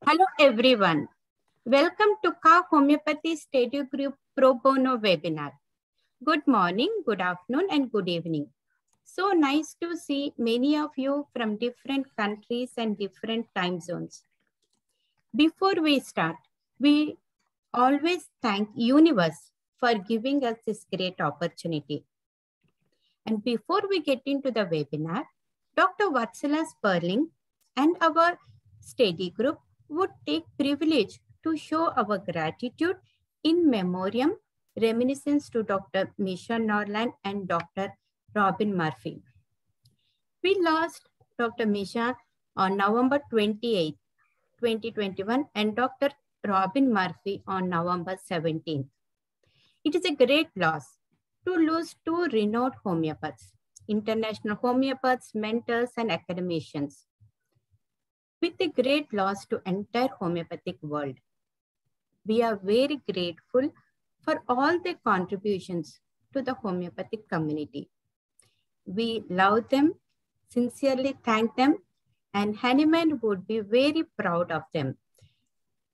Hello everyone. Welcome to Homeopathy Study Group Pro Bono webinar. Good morning, good afternoon and good evening. So nice to see many of you from different countries and different time zones. Before we start, we always thank Universe for giving us this great opportunity. And before we get into the webinar, Dr. Vatsala Sperling and our study group would take privilege to show our gratitude in memoriam reminiscence to Dr. Misha Norland and Dr. Robin Murphy. We lost Dr. Misha on November 28, 2021 and Dr. Robin Murphy on November 17th. It is a great loss to lose two renowned homeopaths, international homeopaths, mentors and academicians, with a great loss to entire homeopathic world. We are very grateful for all their contributions to the homeopathic community. We love them, sincerely thank them, and Hahnemann would be very proud of them.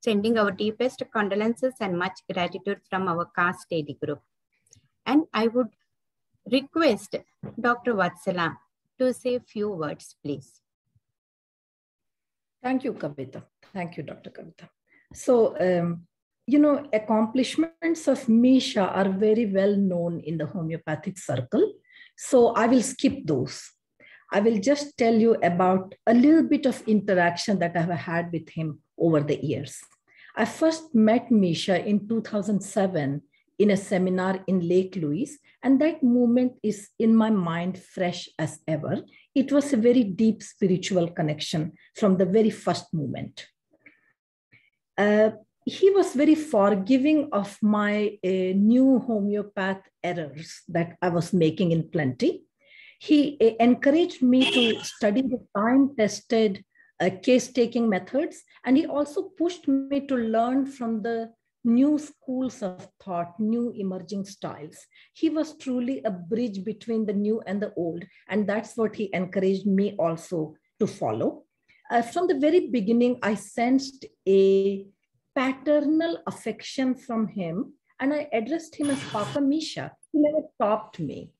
Sending our deepest condolences and much gratitude from our CAST study group. And I would request Dr. Vatsala to say a few words, please. Thank you, Kavita. Thank you, Dr. Kavita. So, accomplishments of Misha are very well known in the homeopathic circle. So I will skip those. I will just tell you about a little bit of interaction that I have had with him over the years. I first met Misha in 2007 in a seminar in Lake Louise, and that moment is in my mind fresh as ever. It was a very deep spiritual connection from the very first moment. He was very forgiving of my new homeopath errors that I was making in plenty. He encouraged me to study the time-tested case-taking methods, and he also pushed me to learn from the new schools of thought, new emerging styles. He was truly a bridge between the new and the old, and that's what he encouraged me also to follow. From the very beginning, I sensed a paternal affection from him, and I addressed him as Papa Misha. He never stopped me.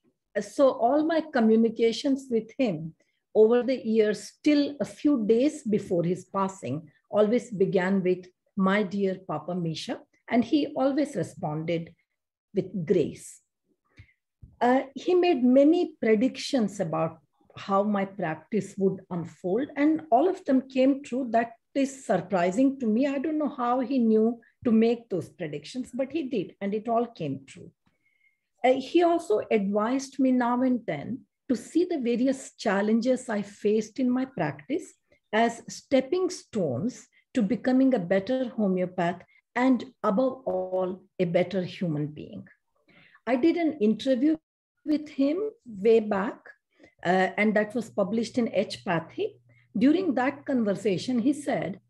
So all my communications with him over the years, till a few days before his passing, always began with, "My dear Papa Misha," and he always responded with grace. He made many predictions about how my practice would unfold, and all of them came true. That is surprising to me. I don't know how he knew to make those predictions, but he did, and it all came true. He also advised me now and then to see the various challenges I faced in my practice as stepping stones to becoming a better homeopath and above all, a better human being. I did an interview with him way back, and that was published in H-Pathy. During that conversation, he said,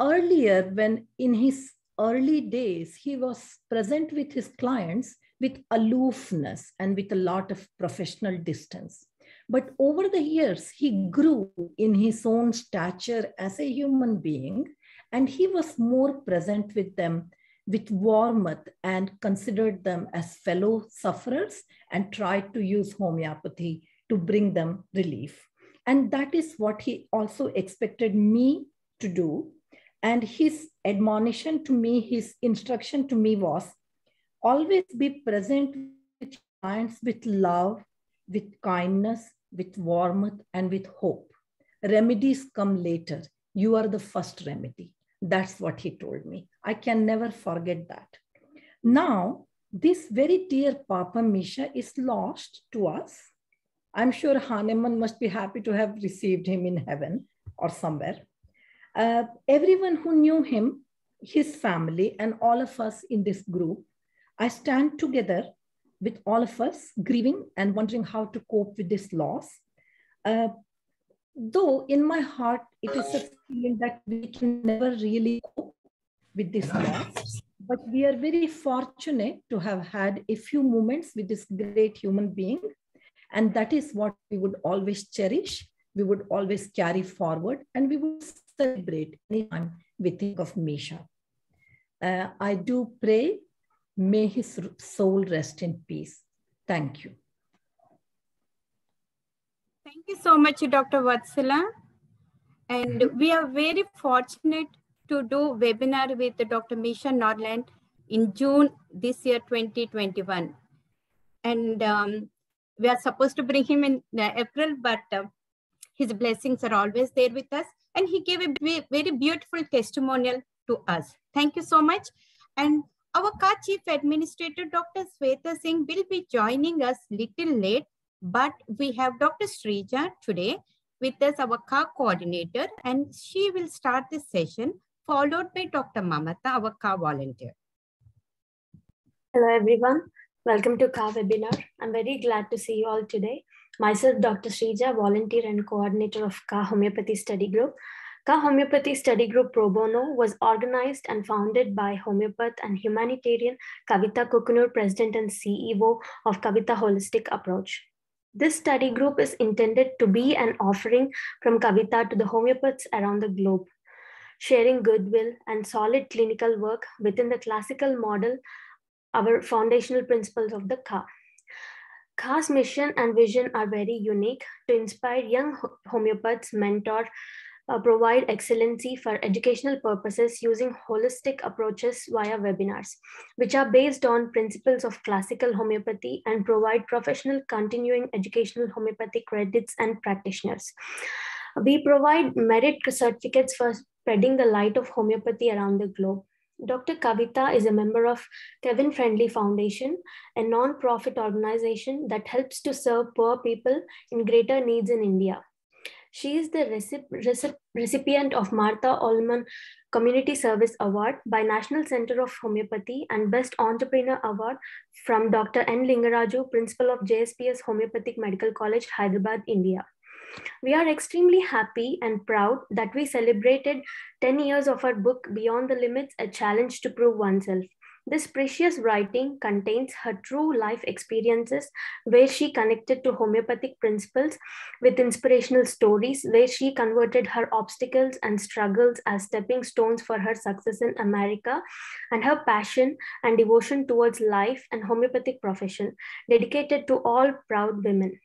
earlier when in his early days, he was present with his clients with aloofness and with a lot of professional distance. But over the years, he grew in his own stature as a human being, and he was more present with them with warmth and considered them as fellow sufferers and tried to use homeopathy to bring them relief. And that is what he also expected me to do. And his admonition to me, his instruction to me was, always be present with clients with love, with kindness, with warmth, and with hope. Remedies come later. You are the first remedy. That's what he told me. I can never forget that. Now, this very dear Papa Misha is lost to us. I'm sure Hahnemann must be happy to have received him in heaven or somewhere. Everyone who knew him, his family, and all of us in this group, I stand together with all of us grieving and wondering how to cope with this loss. Though in my heart, it is a feeling that we can never really cope with this loss, but we are very fortunate to have had a few moments with this great human being. And that is what we would always cherish. We would always carry forward, and we would celebrate anytime we think of Misha. I do pray, may his soul rest in peace. Thank you. Thank you so much, Dr. Vatsala. And we are very fortunate to do webinar with Dr. Misha Norland in June this year, 2021. And we are supposed to bring him in April, but his blessings are always there with us. And he gave a very beautiful testimonial to us. Thank you so much. And our KHA Chief Administrator, Dr. Sweta Singh, will be joining us little late, but we have Dr. Srija today with us, our KHA coordinator, and she will start this session, followed by Dr. Mamata, our KHA volunteer. Hello, everyone. Welcome to KHA webinar. I'm very glad to see you all today. Myself, Dr. Srija, volunteer and coordinator of KHA Homeopathy Study Group. KHA Homeopathy Study Group Pro Bono was organized and founded by homeopath and humanitarian Kavita Kukunur, President and CEO of Kavita Holistic Approach. This study group is intended to be an offering from Kavita to the homeopaths around the globe, sharing goodwill and solid clinical work within the classical model, our foundational principles of the KHA. KHA's mission and vision are very unique to inspire young homeopaths, mentor, provide excellency for educational purposes using holistic approaches via webinars, which are based on principles of classical homeopathy and provide professional continuing educational homeopathic credits and practitioners. We provide merit certificates for spreading the light of homeopathy around the globe. Dr. Kavita is a member of Kevin Friendly Foundation, a non-profit organization that helps to serve poor people in greater needs in India. She is the recipient of Martha Ullman Community Service Award by National Center of Homeopathy and Best Entrepreneur Award from Dr. N. Lingaraju, Principal of JSPS Homeopathic Medical College, Hyderabad, India. We are extremely happy and proud that we celebrated 10 years of our book, Beyond the Limits, A Challenge to Prove Oneself. This precious writing contains her true life experiences where she connected to homeopathic principles with inspirational stories where she converted her obstacles and struggles as stepping stones for her success in America, and her passion and devotion towards life and homeopathic profession dedicated to all proud women.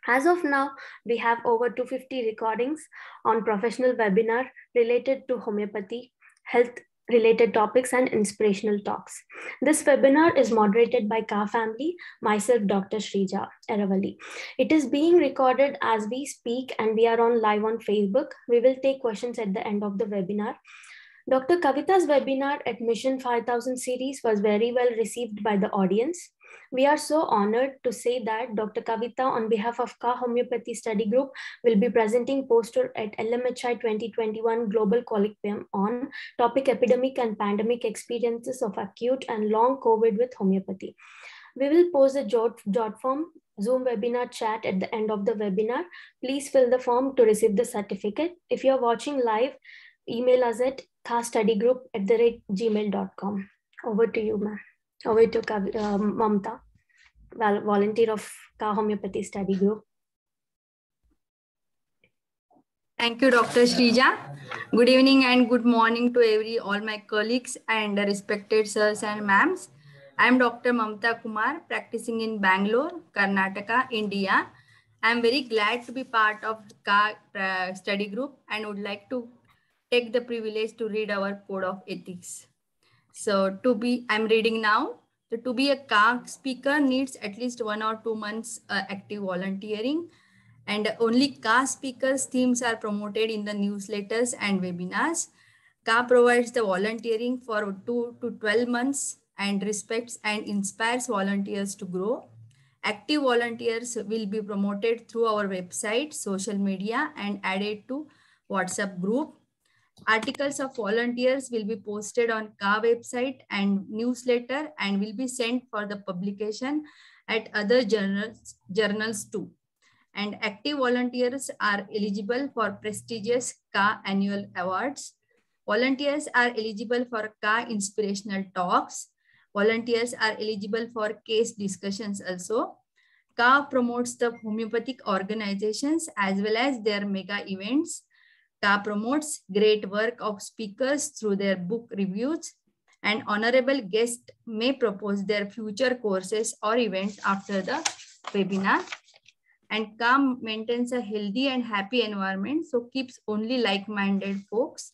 As of now, we have over 250 recordings on professional webinar related to homeopathy, health related topics and inspirational talks. This webinar is moderated by KHA family, myself, Dr. Srija Eravali. It is being recorded as we speak and we are on live on Facebook. We will take questions at the end of the webinar. Dr. Kavita's webinar at Mission 5000 series was very well received by the audience. We are so honored to say that Dr. Kavita, on behalf of KHA Homeopathy Study Group, will be presenting poster at LMHI 2021 Global Colloquium on topic epidemic and pandemic experiences of acute and long COVID with homeopathy. We will post a jot form Zoom webinar chat at the end of the webinar. Please fill the form to receive the certificate. If you are watching live, email us at khastudygroup@gmail.com. Over to you, ma'am. Over to Mamta, volunteer of KHA Homeopathy Study Group. Thank you, Dr. Srija. Good evening and good morning to all my colleagues and respected sirs and ma'ams. I am Dr. Mamta Kumar, practicing in Bangalore, Karnataka, India. I am very glad to be part of KHA study group and would like to take the privilege to read our code of ethics. So I'm reading now. So to be a KHA speaker needs at least 1 or 2 months active volunteering, and only KHA speakers' themes are promoted in the newsletters and webinars. KHA provides the volunteering for 2 to 12 months and respects and inspires volunteers to grow. Active volunteers will be promoted through our website, social media, and added to WhatsApp group. Articles of volunteers will be posted on KHA website and newsletter and will be sent for the publication at other journals too. And active volunteers are eligible for prestigious KHA annual awards. Volunteers are eligible for KHA inspirational talks. Volunteers are eligible for case discussions also. KHA promotes the homeopathic organizations as well as their mega events. Ka promotes great work of speakers through their book reviews, and honorable guests may propose their future courses or events after the webinar. And Ka maintains a healthy and happy environment, so keeps only like-minded folks.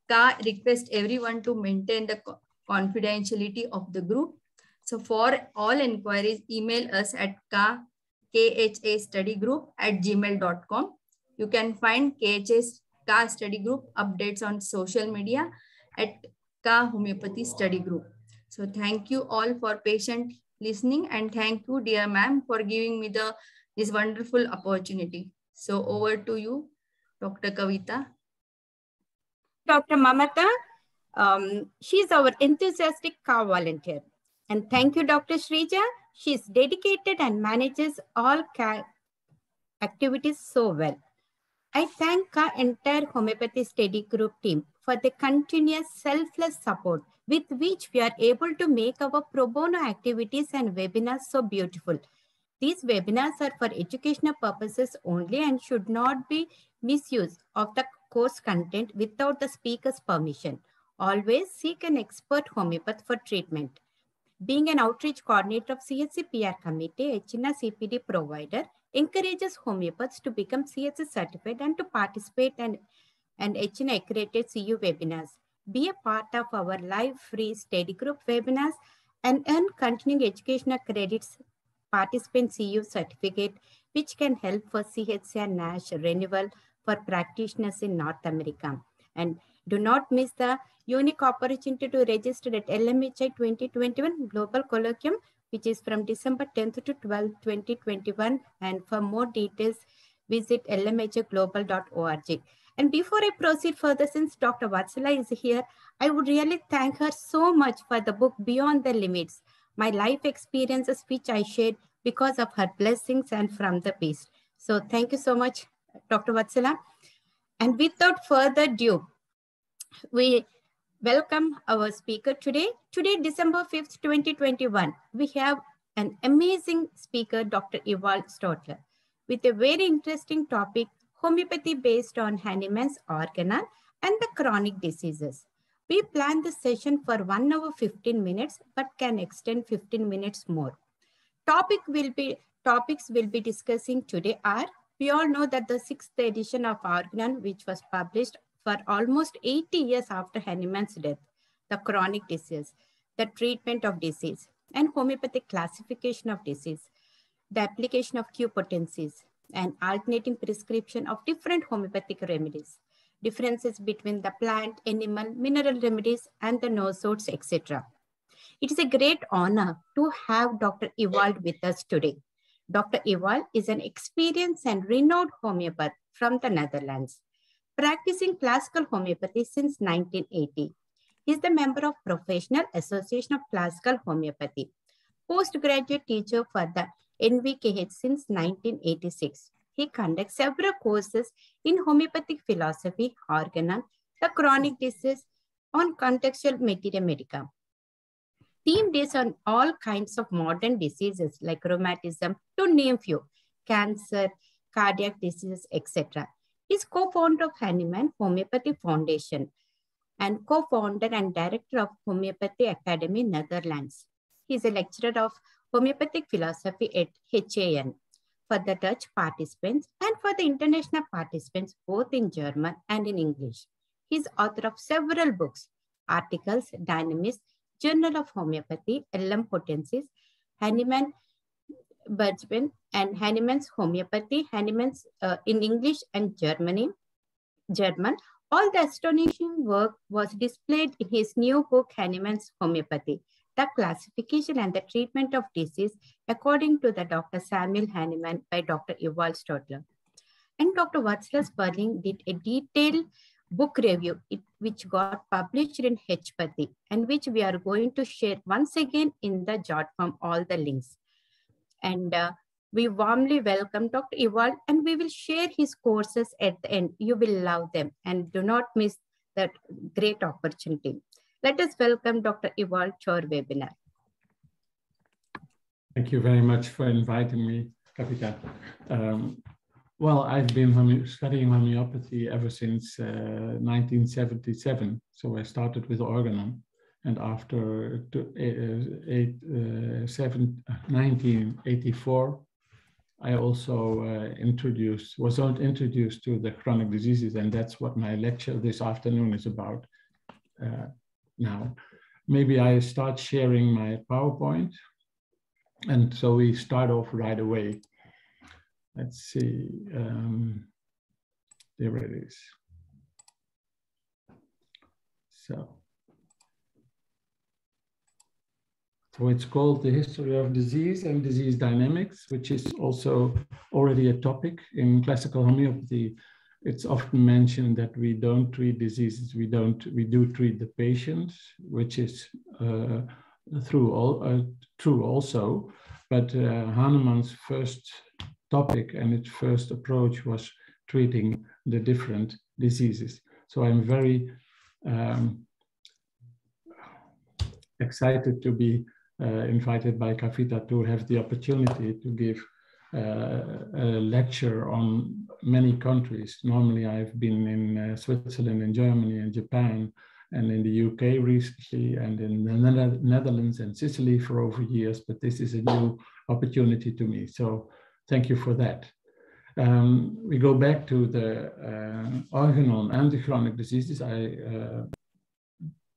Ka requests everyone to maintain the confidentiality of the group. So for all inquiries, email us at kha_studygroup@gmail.com. You can find KHA's Ka Study Group updates on social media at Ka Homeopathy Study Group. So thank you all for patient listening, and thank you, dear ma'am, for giving me this wonderful opportunity. So over to you, Dr. Kavita. Dr. Mamata, she's our enthusiastic Ka volunteer. And thank you, Dr. Shrija. She's dedicated and manages all Ka activities so well. I thank our entire Homeopathy Study Group team for the continuous selfless support with which we are able to make our pro bono activities and webinars so beautiful. These webinars are for educational purposes only and should not be misused of the course content without the speaker's permission. Always seek an expert homeopath for treatment. Being an outreach coordinator of CHC PR committee, HNA CPD provider encourages homeopaths to become CHC certified and to participate and HNA accredited CU webinars. Be a part of our live free study group webinars and earn continuing educational credits participant CU certificate, which can help for CHC and NASH renewal for practitioners in North America. And do not miss the unique opportunity to register at LMHI 2021 Global Colloquium, which is from December 10th to 12th, 2021. And for more details, visit lmhiglobal.org. And before I proceed further, since Dr. Vatsala is here, I would really thank her so much for the book Beyond the Limits, my life experiences which I shared because of her blessings and from the beast. So thank you so much, Dr. Vatsala. And without further ado, we welcome our speaker today. Today, December 5th, 2021, we have an amazing speaker, Dr. Ewald Stoteler, with a very interesting topic, homeopathy based on Hahnemann's Organon and the chronic diseases. We planned the session for 1 hour 15 minutes, but can extend 15 minutes more. Topics we'll be discussing today are, we all know that the 6th edition of Organon, which was published for almost 80 years after Hahnemann's death, the chronic disease, the treatment of disease, and homeopathic classification of disease, the application of Q potencies, and alternating prescription of different homeopathic remedies, differences between the plant, animal, mineral remedies, and the no-sodes, etc. It is a great honor to have Dr. Ewald with us today. Dr. Ewald is an experienced and renowned homeopath from the Netherlands, practicing classical homeopathy since 1980. He is the member of Professional Association of Classical Homeopathy, postgraduate teacher for the NVKH since 1986. He conducts several courses in homeopathic philosophy, Organon, the chronic disease, on contextual materia medica. Theme days on all kinds of modern diseases like rheumatism, to name few, cancer, cardiac diseases, etc. He is co-founder of Hahnemann Homeopathy Foundation and co-founder and director of Homeopathy Academy, Netherlands. He is a lecturer of homeopathic philosophy at HAN for the Dutch participants and for the international participants, both in German and in English. He is author of several books, articles, Dynamics, Journal of Homeopathy, LM Potencies, Hahnemann Bergman, and Hahnemann's Homeopathy, Hahnemann's in English and German. All the astonishing work was displayed in his new book, Hahnemann's Homeopathy, the classification and the treatment of disease according to the Dr. Samuel Hahnemann by Dr. Ewald Stoteler. And Dr. Vatsala Sperling did a detailed book review, which got published in Homeopathy, and which we are going to share once again in the jot form, all the links. And we warmly welcome Dr. Ewald, and we will share his courses at the end. You will love them, and do not miss that great opportunity. Let us welcome Dr. Ewald to our webinar. Thank you very much for inviting me, Kavita. Well, I've been studying homeopathy ever since 1977. So I started with Organon, and after 1984, I also was introduced to the chronic diseases, and that's what my lecture this afternoon is about now. Maybe I start sharing my PowerPoint, and so we start off right away. Let's see, there it is. So it's called The History of Disease and Disease Dynamics, which is also already a topic in classical homeopathy. It's often mentioned that we don't treat diseases, we do treat the patients, which is true also, but Hahnemann's first topic and its first approach was treating the different diseases. So I'm very excited to be invited by Kavita to have the opportunity to give a lecture on many countries. Normally I've been in Switzerland and Germany and Japan and in the UK recently and in the Netherlands and Sicily for over years, but this is a new opportunity to me. So thank you for that. We go back to the Organon and the chronic diseases. I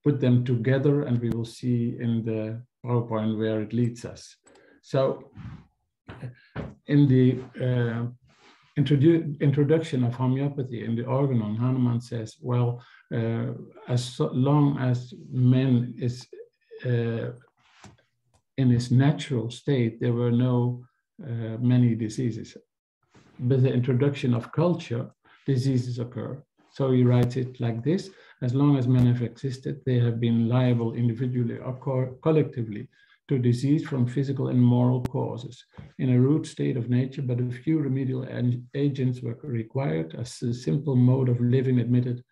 put them together and we will see in the PowerPoint where it leads us. So in the introduction of homeopathy in the Organon, Hahnemann says, well, as long as man is in his natural state, there were no many diseases. With the introduction of culture, diseases occur. So he writes it like this: as long as men have existed, they have been liable individually or collectively to disease from physical and moral causes. In a rude state of nature, but a few remedial agents were required, as a simple mode of living admitted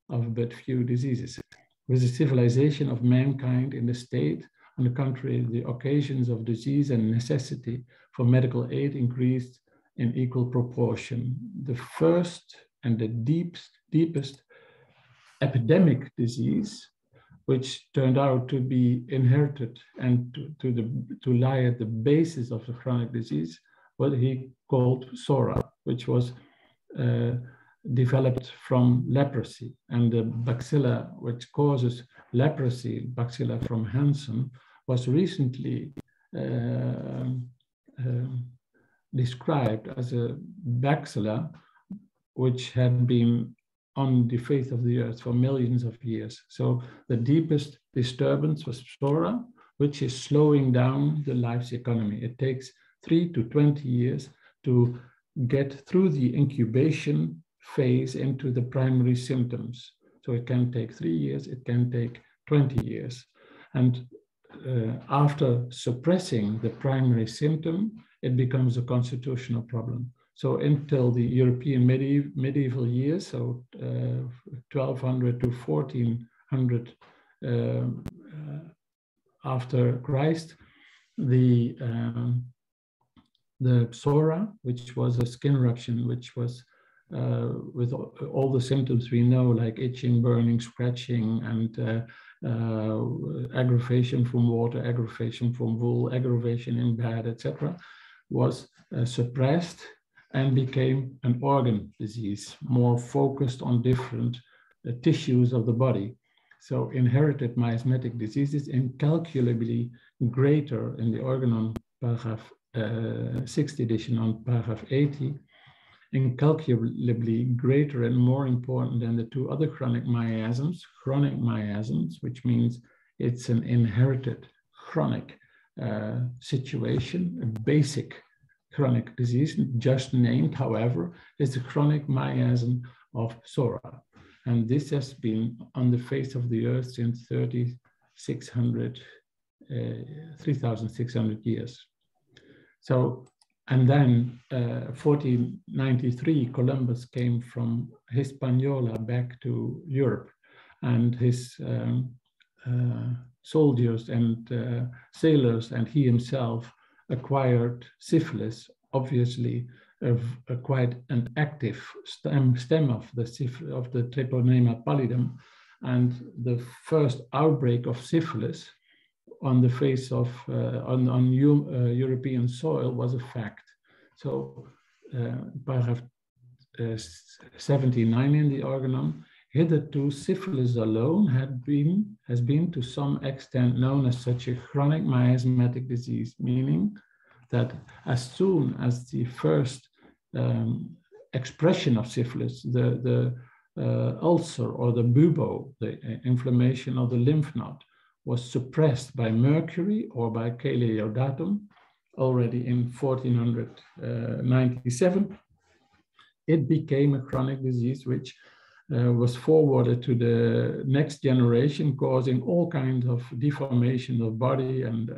of but few diseases. With the civilization of mankind in the state, on the contrary, the occasions of disease and necessity for medical aid increased in equal proportion. The first and the deepest epidemic disease, which turned out to be inherited and to lie at the basis of the chronic disease, what he called sora, which was developed from leprosy. And the bacilla which causes leprosy, bacilla from Hansen, was recently described as a bacilla which had been on the face of the earth for millions of years. So the deepest disturbance was sora, which is slowing down the life's economy. It takes 3 to 20 years to get through the incubation phase into the primary symptoms. So it can take 3 years, it can take 20 years. And after suppressing the primary symptom, it becomes a constitutional problem. So until the European medieval years, so 1200 to 1400 after Christ, the sora, which was a skin eruption, which was with all the symptoms we know, like itching, burning, scratching, and aggravation from water, aggravation from wool, aggravation in bed, etc., was suppressed and became an organ disease, more focused on different tissues of the body. So inherited myosimatic diseases, incalculably greater in the Organon paragraph 6th edition on paragraph 80, incalculably greater and more important than the two other chronic miasms, which means it's an inherited chronic situation, a basic chronic disease, just named, however, is the chronic miasm of sora. And this has been on the face of the earth since 3,600 years. So, and then 1493, Columbus came from Hispaniola back to Europe, and his soldiers and sailors and he himself acquired syphilis, obviously quite an active stem of the Treponema pallidum, and the first outbreak of syphilis on the face of European soil was a fact. So paragraph 79 in the Organon, hitherto syphilis alone has been to some extent known as such a chronic myosimatic disease, meaning that as soon as the first expression of syphilis, the ulcer or the bubo, the inflammation of the lymph node, was suppressed by mercury or by chaleodatum already in 1497, it became a chronic disease which was forwarded to the next generation, causing all kinds of deformation of body and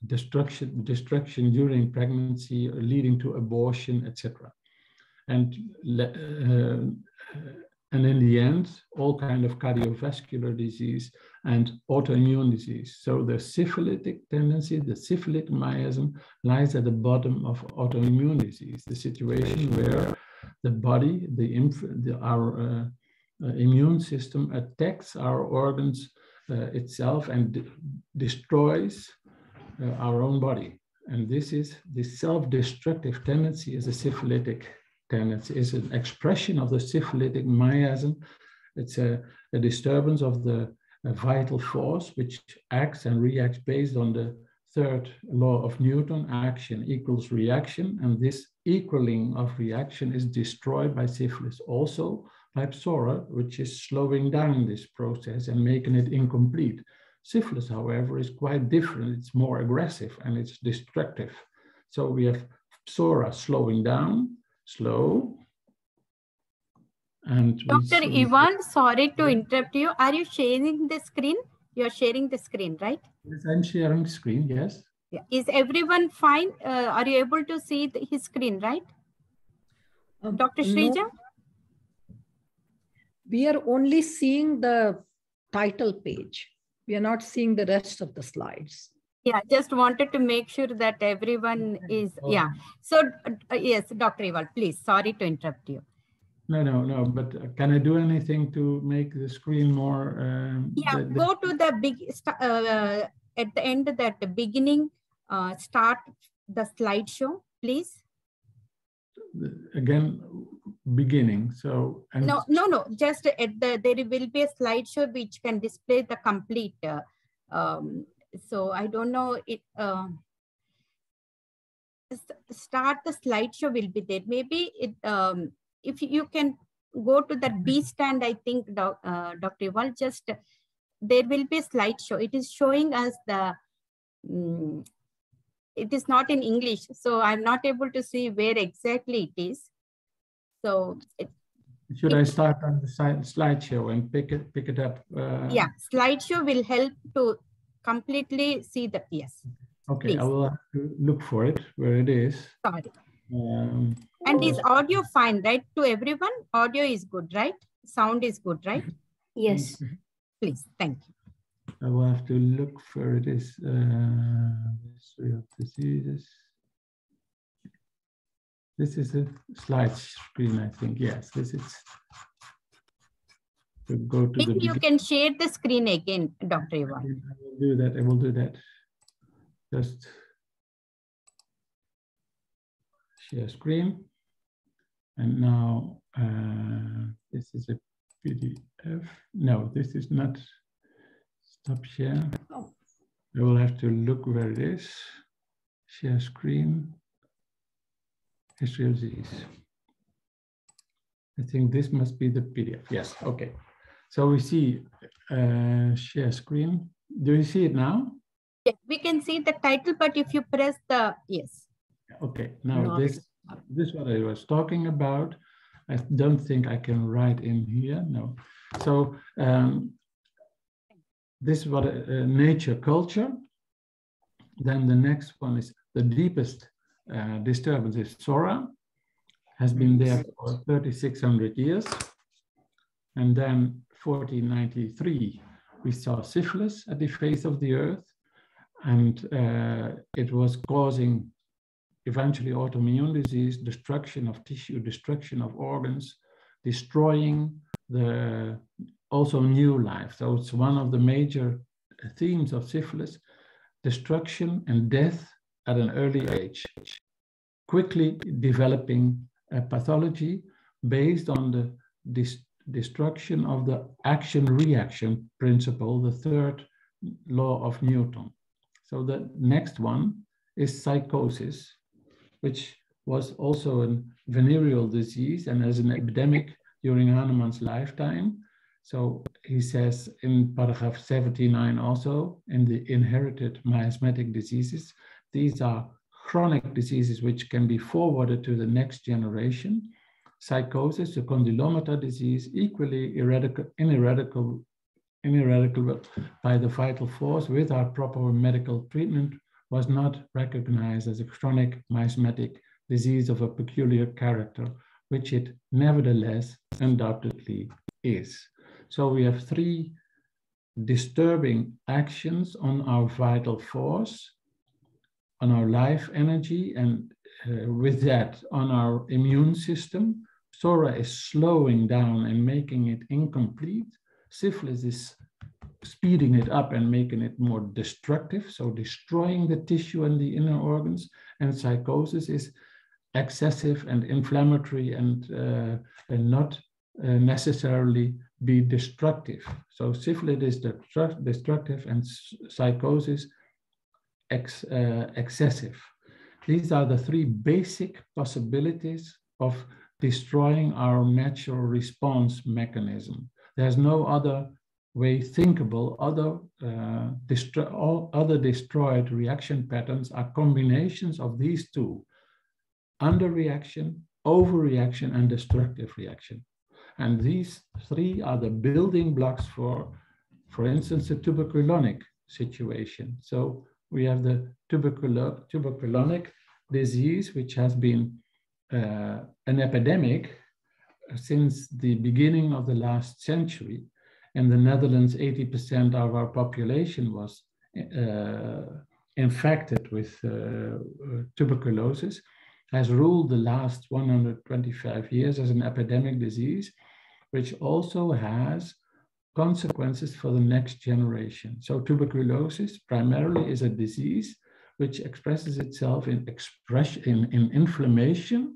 destruction during pregnancy, leading to abortion, etc. And in the end, all kind of cardiovascular disease and autoimmune disease. So the syphilitic tendency, the syphilitic miasm, lies at the bottom of autoimmune disease, the situation where the body, our immune system attacks our organs itself and destroys our own body. And this self-destructive tendency is a syphilitic tendency, is an expression of the syphilitic miasm. It's a disturbance of the vital force which acts and reacts based on the third law of Newton, action equals reaction, and this equaling of reaction is destroyed by syphilis, also by psora, which is slowing down this process and making it incomplete. Syphilis, however, is quite different. It's more aggressive and it's destructive. So we have psora slowing down, slow. And Dr. Ewald, sorry to interrupt you. Are you sharing the screen? You're sharing the screen, right? Yes, I'm sharing the screen, yes. Yeah. Is everyone fine? Are you able to see his screen, right? Dr. Shrija? No, we are only seeing the title page. We are not seeing the rest of the slides. Yeah, just wanted to make sure that everyone is, yeah. So, yes, Dr. Ewald, please, sorry to interrupt you. No, but can I do anything to make the screen more? Go to the at the end, at the beginning, start the slideshow, please. Again, beginning, so. No, just at there will be a slideshow which can display the complete, so I don't know, start the slideshow will be there. Maybe if you can go to that B stand, I think, Dr. Ewald, just there will be a slideshow. It is showing us the, it is not in English, so I'm not able to see where exactly it is. So should I start on the slideshow and pick it up? Yeah, slideshow will help to completely see the, yes. Okay, please. I will have to look for it where it is. Sorry. And is audio fine, right? To everyone, audio is good, right? Sound is good, right? Yes. Please, thank you. I will have to look where it is. History of diseases. This is a slide screen, I think. Yes, this is. To go to Maybe you can share the screen again, Dr. Ewald. I will do that. I will do that. Just share screen. And now this is a PDF. No, this is not. Stop share. Oh. I will have to look where it is. Share screen. History of disease. I think this must be the PDF. Yes, okay. So we see share screen. Do you see it now? Yeah, we can see the title, but if you press the, yes. Okay, now this is what I was talking about. I don't think I can write in here, no. So this is what nature culture. Then the next one is the deepest disturbance is psora, has been there for 3,600 years. And then 1493, we saw syphilis at the face of the earth. And it was causing eventually autoimmune disease, destruction of tissue, destruction of organs, destroying the also new life. So it's one of the major themes of syphilis, destruction and death at an early age, quickly developing a pathology based on the destruction of the action-reaction principle, the third law of Newton. So the next one is psychosis, which was also a venereal disease and as an epidemic during Hahnemann's lifetime. So he says in paragraph 79 also, in the inherited myosimatic diseases, these are chronic diseases which can be forwarded to the next generation. Psychosis, the condylomata disease, equally ineradicable by the vital force with our proper medical treatment, was not recognized as a chronic myosimatic disease of a peculiar character, which it nevertheless undoubtedly is. So we have three disturbing actions on our vital force, on our life energy, and with that on our immune system. Psora is slowing down and making it incomplete. Syphilis is speeding it up and making it more destructive, so destroying the tissue and the inner organs. And psychosis is excessive and inflammatory and not necessarily be destructive. So syphilis is destructive and psychosis excessive. These are the three basic possibilities of destroying our natural response mechanism. There's no other way thinkable. All other destroyed reaction patterns are combinations of these two: underreaction, overreaction, and destructive reaction. And these three are the building blocks for instance, a tuberculonic situation. So we have the tuberculonic disease, which has been an epidemic since the beginning of the last century. In the Netherlands, 80% of our population was infected with tuberculosis, has ruled the last 125 years as an epidemic disease, which also has consequences for the next generation. So tuberculosis primarily is a disease which expresses itself in inflammation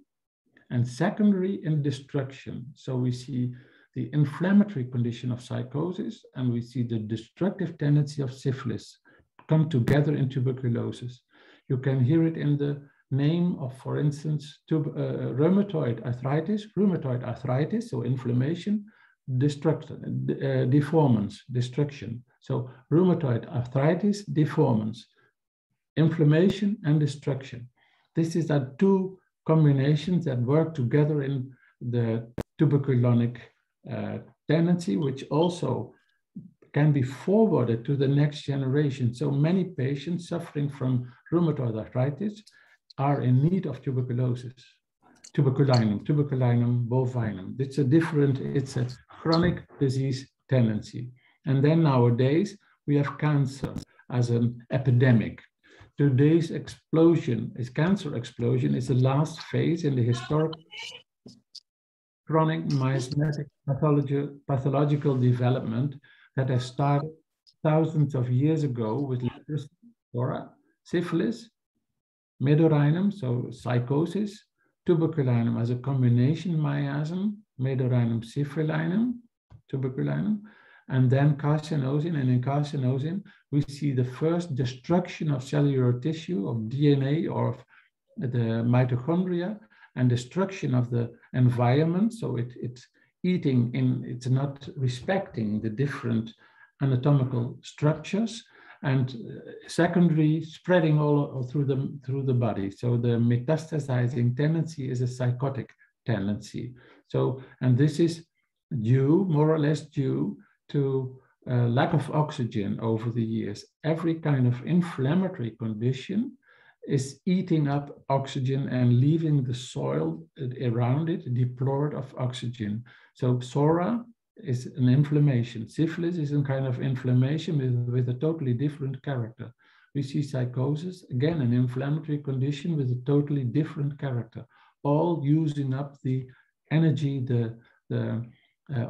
and secondary in destruction. So we see the inflammatory condition of psychosis and we see the destructive tendency of syphilis come together in tuberculosis. You can hear it in the name of, for instance, rheumatoid arthritis, so inflammation, deformance, destruction. So rheumatoid arthritis, deformance, inflammation and destruction. This is the two combinations that work together in the tuberculonic tendency, which also can be forwarded to the next generation. So many patients suffering from rheumatoid arthritis are in need of tuberculosis. Tuberculinum bovinum. It's a chronic disease tendency. And then nowadays, we have cancer as an epidemic. Today's cancer explosion is the last phase in the historic chronic myosimatic pathological development that has started thousands of years ago with leprosy, syphilis, medorinum, so psychosis, tuberculinum as a combination miasm, medorinum syphilinum, tuberculinum, and then carcinosine. And in carcinosine, we see the first destruction of cellular tissue, of DNA or of the mitochondria, and destruction of the environment. So it's eating it's not respecting the different anatomical structures, and secondary spreading all through the body. So the metastasizing tendency is a psychotic tendency. So, and this is more or less due to lack of oxygen over the years. Every kind of inflammatory condition is eating up oxygen and leaving the soil around it deployed of oxygen. So psora is an inflammation. Syphilis is a kind of inflammation with a totally different character. we see psychosis, again, an inflammatory condition with a totally different character, all using up the energy, the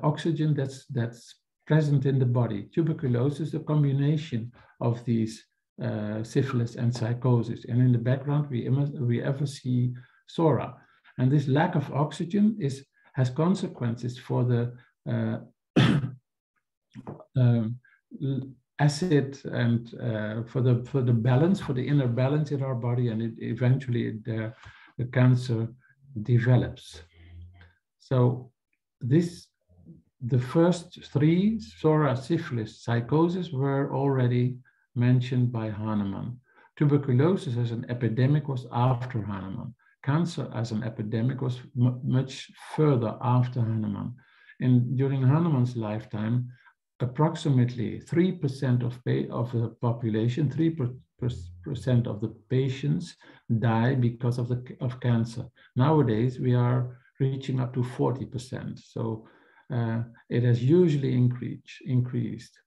oxygen that's present in the body. Tuberculosis is a combination of these syphilis and psychosis. And in the background, we ever see SORA. And this lack of oxygen has consequences for the acid and for the balance, for the inner balance in our body, and eventually the cancer develops. So the first three, SORA, syphilis, psychosis, were already mentioned by Hahnemann. Tuberculosis as an epidemic was after Hahnemann. Cancer as an epidemic was much further after Hahnemann. And during Hahnemann's lifetime, approximately 3% of the population, 3% of the patients die because of cancer. Nowadays, we are reaching up to 40%. So it has hugely increased.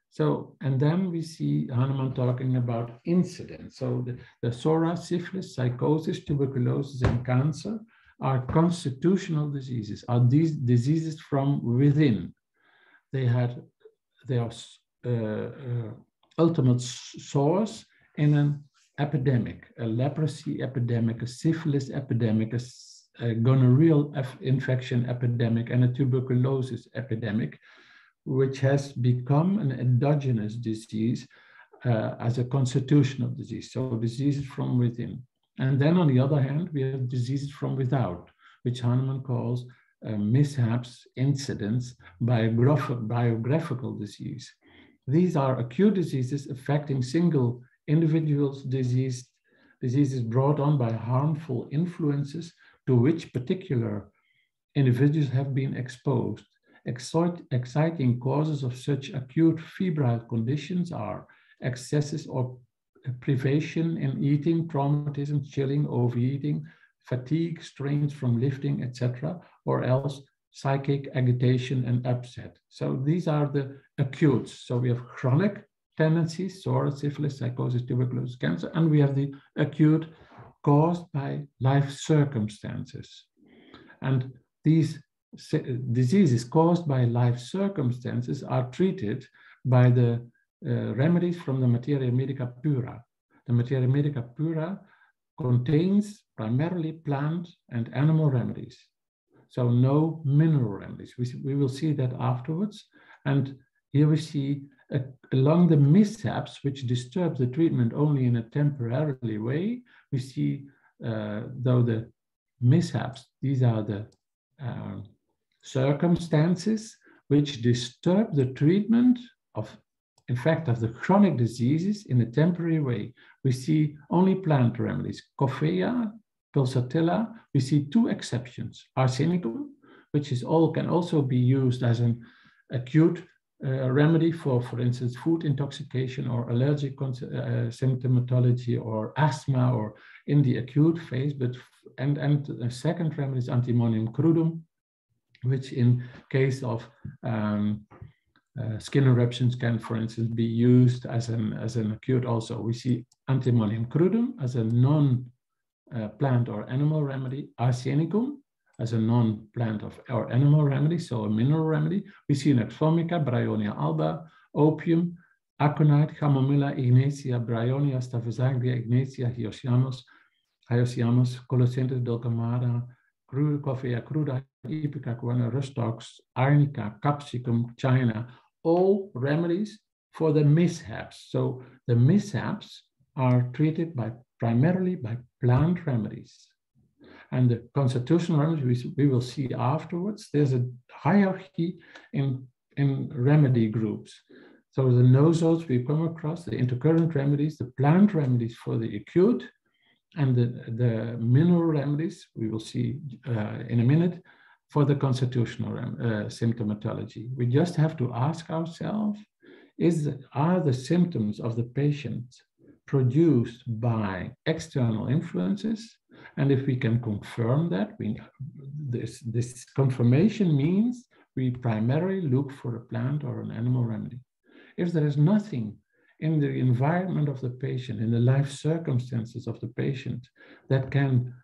So, and then we see Hahnemann talking about incidence. So the SORA, syphilis, psychosis, tuberculosis, and cancer are constitutional diseases, are these diseases from within. They are ultimate source in an epidemic, a leprosy epidemic, a syphilis epidemic, a gonorrheal infection epidemic, and a tuberculosis epidemic, which has become an endogenous disease as a constitutional disease, so diseases from within. And then on the other hand, we have diseases from without, which Hahnemann calls mishaps, incidents, biographical disease. These are acute diseases affecting single individuals, diseases brought on by harmful influences to which particular individuals have been exposed. Exciting causes of such acute febrile conditions are excesses or privation in eating, traumatism, chilling, overeating, fatigue, strains from lifting, etc., or else psychic agitation and upset. So these are the acutes. So we have chronic tendencies, SORA, syphilis, psychosis, tuberculosis, cancer, and we have the acute caused by life circumstances. And these diseases caused by life circumstances are treated by the remedies from the Materia Medica Pura. The Materia Medica Pura contains primarily plant and animal remedies. So no mineral remedies. We will see that afterwards. And here we see along the mishaps, which disturb the treatment only in a temporarily way, we see, though the mishaps, these are the circumstances which disturb the treatment of, in fact, of the chronic diseases in a temporary way. We see only plant remedies, Coffea, Pulsatilla. We see two exceptions, Arsenicum, which can also be used as an acute remedy for instance, food intoxication or allergic symptomatology or asthma or in the acute phase. And the second remedy is Antimonium crudum, which in case of skin eruptions can, for instance, be used as an acute also. We see Antimonium crudum as a non-plant or animal remedy, Arsenicum as a non-plant or animal remedy, so a mineral remedy. We see Nexvomica, Bryonia alba, opium, aconite, chamomilla, ignatia, Bryonia, Staphysagra, ignatia, Hyoscyamus, Colocynthis, dulcamara, Coffea cruda, Ipecacuana, rustox, arnica, capsicum, china, all remedies for the mishaps. So the mishaps are treated primarily by plant remedies. And the constitutional remedies we will see afterwards. There's a hierarchy in remedy groups. So the nosodes we come across, the intercurrent remedies, the plant remedies for the acute, and the mineral remedies we will see in a minute for the constitutional symptomatology. We just have to ask ourselves, are the symptoms of the patient produced by external influences? And if we can confirm that, this confirmation means we primarily look for a plant or an animal remedy. If there is nothing in the environment of the patient, in the life circumstances of the patient that can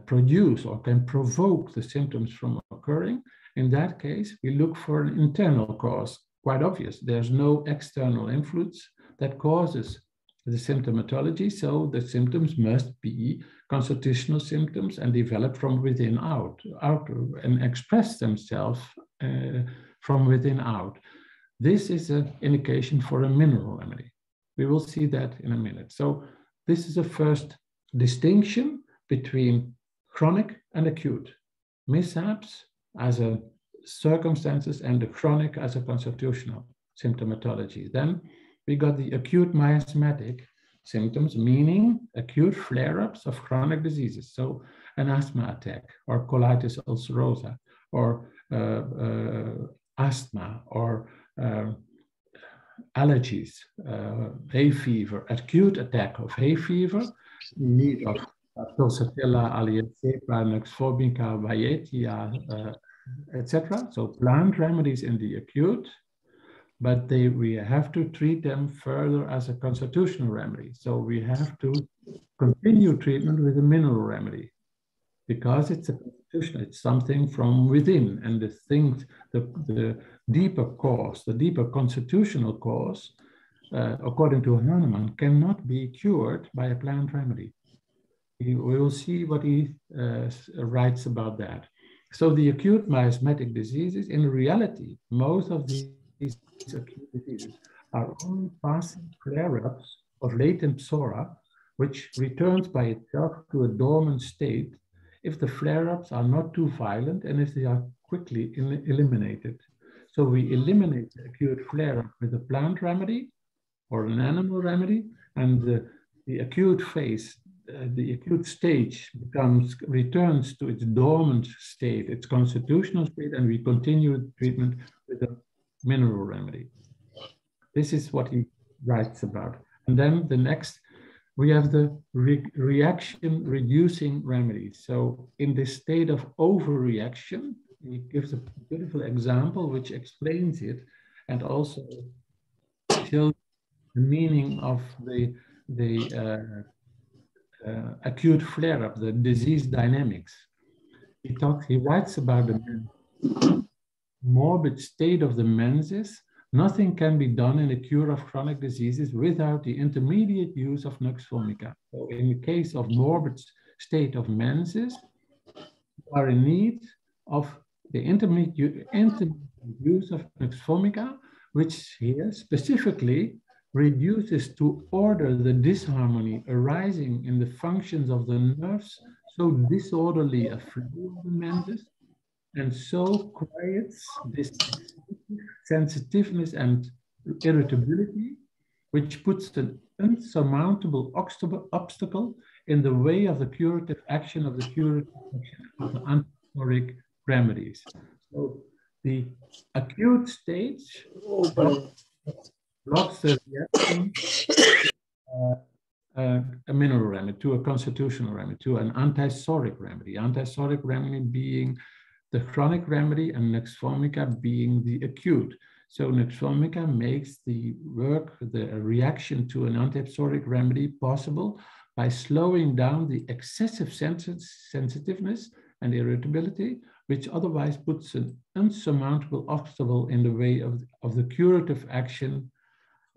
produce or can provoke the symptoms from occurring, in that case, we look for an internal cause. Quite obvious, there's no external influence that causes the symptomatology, so the symptoms must be constitutional symptoms and develop from within out and express themselves from within out. This is an indication for a mineral remedy. We will see that in a minute. So this is the first distinction between chronic and acute. Mishaps as a circumstances and the chronic as a constitutional symptomatology. Then we got the acute myosimatic symptoms, meaning acute flare-ups of chronic diseases. So an asthma attack or colitis ulcerosa or asthma or allergies, hay fever, acute attack of hay fever, in need of Pulsatilla, Aliacepra, Nux formica, Bayetia, etc. So plant remedies in the acute, but we have to treat them further as a constitutional remedy. So we have to continue treatment with a mineral remedy because it's a constitutional, it's something from within, and the things, the deeper cause, the deeper constitutional cause, according to Hahnemann, cannot be cured by a plant remedy. We will see what he writes about that. So the acute myosimatic diseases, in reality, most of these acute diseases are only passing flare-ups of latent psora, which returns by itself to a dormant state if the flare-ups are not too violent and if they are quickly eliminated. So we eliminate the acute flare-up with a plant remedy or an animal remedy, and the acute phase, the acute stage returns to its dormant state, its constitutional state, and we continue treatment with a mineral remedy. This is what he writes about. And then the next, we have the reaction reducing remedies. So in this state of overreaction, he gives a beautiful example which explains it and also shows the meaning of the acute flare-up, the disease dynamics. He writes about the morbid state of the menses. Nothing can be done in the cure of chronic diseases without the intermediate use of Nux vomica. So in the case of morbid state of menses, you are in need of the intermediate use of Nux vomica, which here specifically reduces to order the disharmony arising in the functions of the nerves, so disorderly a flow of the menses, and so quiets this sensitiveness and irritability, which puts an insurmountable obstacle in the way of the curative action of the antipsoric remedies. So the acute stage blocks the reaction a mineral remedy to a constitutional remedy, to an antipsoric remedy. Antipsoric remedy being the chronic remedy and Nux vomica being the acute. So Nux vomica makes the reaction to an antipsoric remedy possible by slowing down the excessive sensitiveness and irritability, which otherwise puts an insurmountable obstacle in the way of the curative action.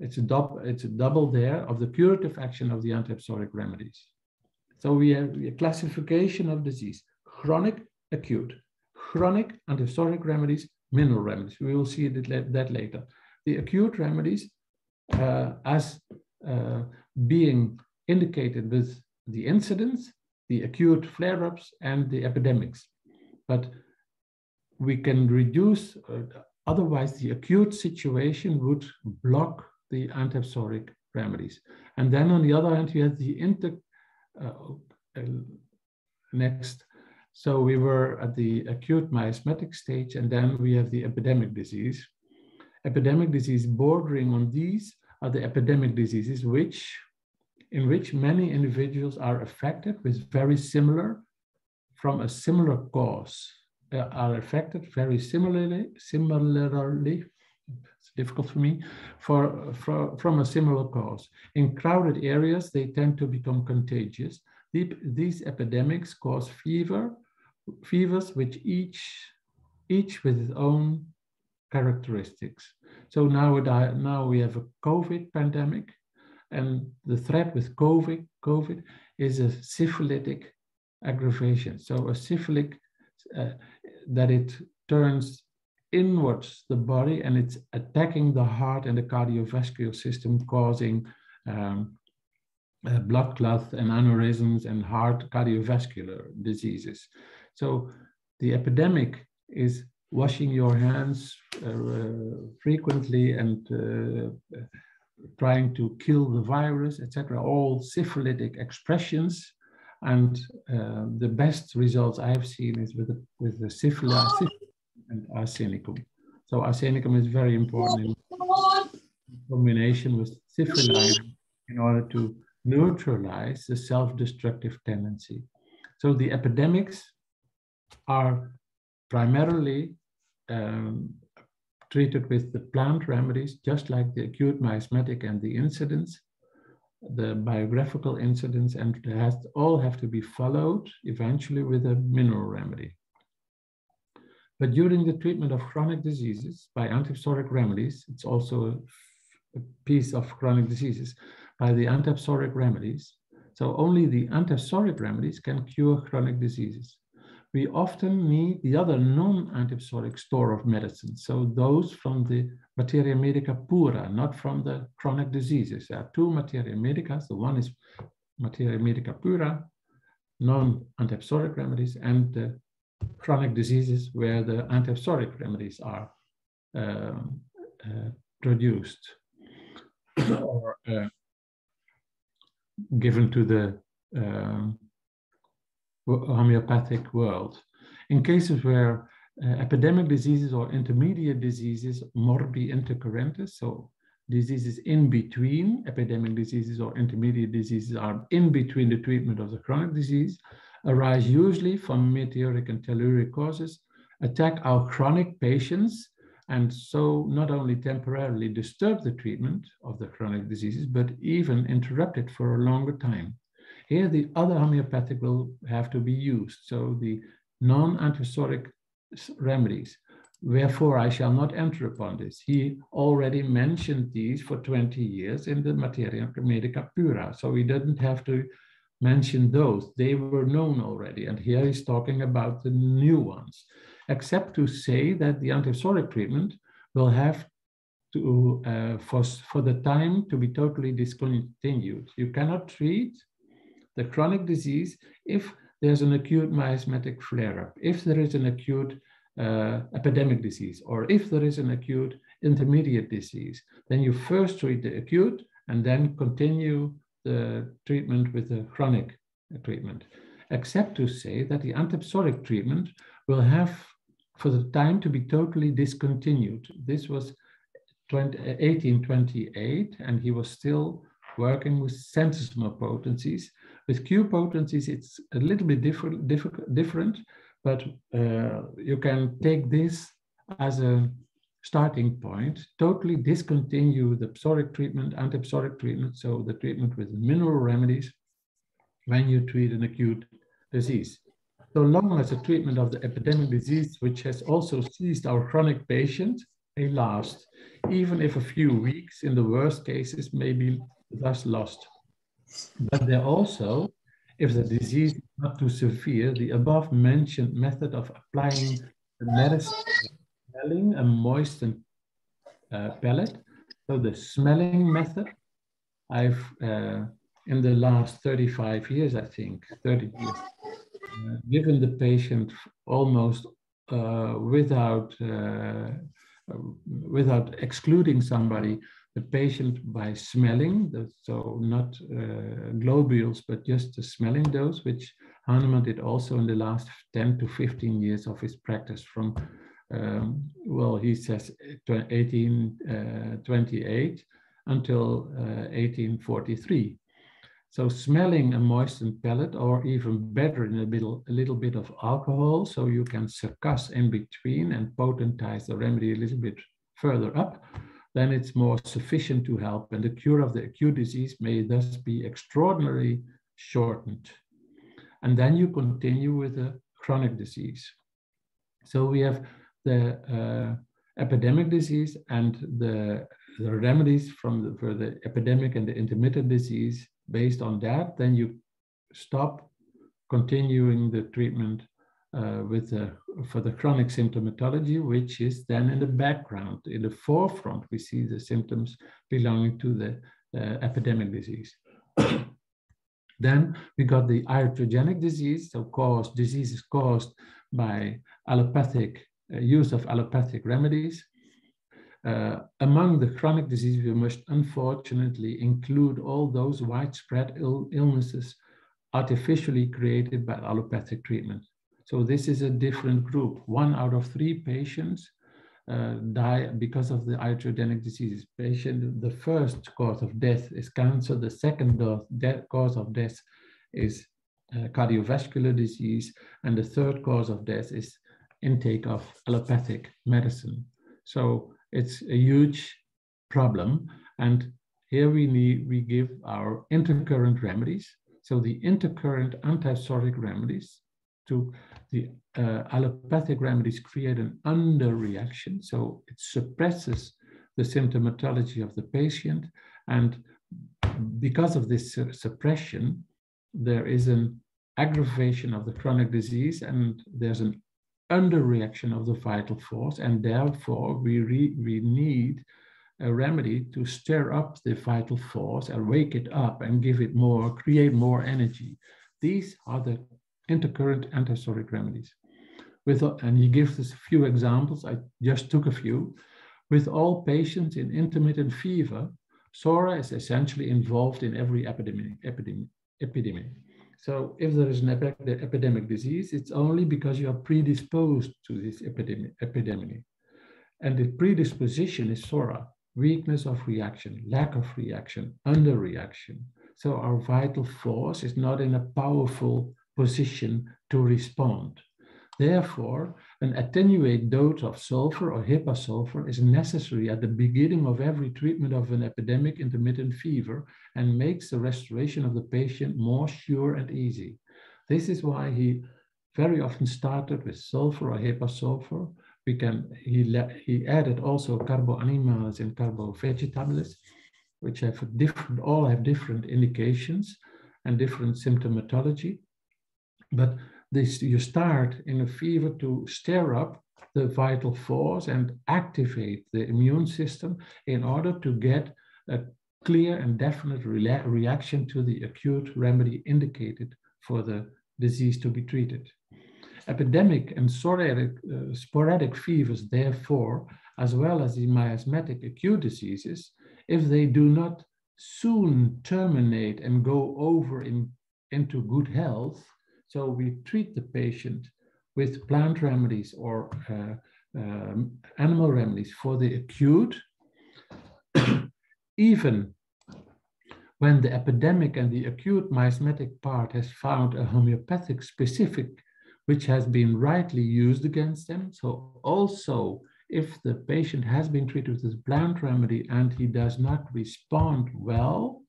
It's a double there of the curative action of the antipsoric remedies. So we have a classification of disease: chronic, acute. Chronic antipsoric remedies, mineral remedies. We will see that later. The acute remedies as being indicated with the incidence, the acute flare-ups, and the epidemics. But we can reduce, otherwise the acute situation would block the antipsoric remedies. And then on the other hand, you have the next. So we were at the acute myosimatic stage, and then we have the epidemic disease. Epidemic disease bordering on these are the epidemic diseases in which many individuals are affected with very similar, from a similar cause, are affected very similarly it's difficult for me, from a similar cause. In crowded areas, they tend to become contagious. These epidemics cause fevers which each with its own characteristics. So now we have a COVID pandemic, and the threat with COVID is a syphilitic aggravation. So a syphilic, that it turns inwards the body and it's attacking the heart and the cardiovascular system, causing blood clots and aneurysms and heart cardiovascular diseases. So the epidemic is washing your hands frequently and trying to kill the virus, etc. All syphilitic expressions. And the best results I have seen is with the syphilis and arsenicum. So arsenicum is very important in combination with syphilis in order to neutralize the self-destructive tendency. So the epidemics are primarily treated with the plant remedies, just like the acute myosimatic and the incidents, the biographical incidents, and all have to be followed eventually with a mineral remedy. But during the treatment of chronic diseases by antipsoric remedies, it's also a piece of chronic diseases, by the antipsoric remedies. So only the antipsoric remedies can cure chronic diseases. We often need the other non-antipsoric store of medicine, so those from the materia medica pura, not from the chronic diseases. There are two materia medicas. The one is materia medica pura, non-antipsoric remedies, and the chronic diseases where the antipsoric remedies are produced or given to the homeopathic world. In cases where epidemic diseases or intermediate diseases, morbi intercurrentes, so diseases in between, epidemic diseases or intermediate diseases are in between the treatment of the chronic disease, arise usually from meteoric and telluric causes, attack our chronic patients, and so not only temporarily disturb the treatment of the chronic diseases, but even interrupt it for a longer time. Here, the other homeopathic will have to be used, so the non-antipsoric remedies. Wherefore, I shall not enter upon this. He already mentioned these for 20 years in the Materia Medica Pura, so he didn't have to mention those. They were known already, and here he's talking about the new ones, except to say that the antipsoric treatment will have to, for the time, to be totally discontinued. You cannot treat the chronic disease if there's an acute myosimatic flare-up, if there is an acute epidemic disease, or if there is an acute intermediate disease. Then you first treat the acute and then continue the treatment with the chronic treatment, except to say that the antipsoric treatment will have for the time to be totally discontinued. This was 1828, and he was still working with centesimal potencies. With Q potencies, it's a little bit different, but you can take this as a starting point, totally discontinue the psoric treatment, antipsoric treatment, so the treatment with mineral remedies when you treat an acute disease. So long as the treatment of the epidemic disease, which has also seized our chronic patient, may last, even if a few weeks in the worst cases may be thus lost. But there also, if the disease is not too severe, the above mentioned method of applying the medicine, smelling a moistened pellet. So the smelling method, I've, in the last 35 years, I think, 30 years, given the patient almost without excluding somebody, the patient by smelling, so not globules, but just the smelling dose, which Hahnemann did also in the last 10 to 15 years of his practice from, well, he says 1828 until 1843. So smelling a moistened pellet, or even better, in a little bit of alcohol, so you can succuss in between and potentize the remedy a little bit further up, then it's more sufficient to help, and the cure of the acute disease may thus be extraordinarily shortened. And then you continue with the chronic disease. So we have the epidemic disease and the remedies for the epidemic and the intermittent disease. Based on that, then you stop continuing the treatment for the chronic symptomatology, which is then in the background. In the forefront, we see the symptoms belonging to the epidemic disease. Then we got the iatrogenic disease, so diseases caused by allopathic use of allopathic remedies. Among the chronic diseases, we must unfortunately include all those widespread illnesses artificially created by allopathic treatment. So this is a different group. 1 out of 3 patients die because of the iatrogenic diseases. The first cause of death is cancer. The second cause of death is cardiovascular disease. And the third cause of death is intake of allopathic medicine. So it's a huge problem. And here we give our intercurrent remedies. So the intercurrent antipsoric remedies to the allopathic remedies create an underreaction. So it suppresses the symptomatology of the patient. And because of this suppression, there is an aggravation of the chronic disease, and there's an underreaction of the vital force. And therefore, we need a remedy to stir up the vital force and wake it up and give it more, create more energy. These are the intercurrent antipsoric remedies. And he gives us a few examples. I just took a few. With all patients in intermittent fever, SORA is essentially involved in every epidemic. So if there is an epidemic disease, it's only because you are predisposed to this epidemic. And the predisposition is SORA, weakness of reaction, lack of reaction, underreaction. So our vital force is not in a powerful position to respond. Therefore, an attenuate dose of sulfur or HEPA sulfur is necessary at the beginning of every treatment of an epidemic intermittent fever and makes the restoration of the patient more sure and easy. This is why he very often started with sulfur or HEPA sulfur. He added also carboanimales and carbovegetables, which all have different indications and different symptomatology. But you start in a fever to stir up the vital force and activate the immune system in order to get a clear and definite reaction to the acute remedy indicated for the disease to be treated. Epidemic and sporadic fevers, therefore, as well as the myosimatic acute diseases, if they do not soon terminate and go over into good health, so we treat the patient with plant remedies or animal remedies for the acute, even when the epidemic and the acute myosimatic part has found a homeopathic specific which has been rightly used against them. So also, if the patient has been treated with a plant remedy and he does not respond well,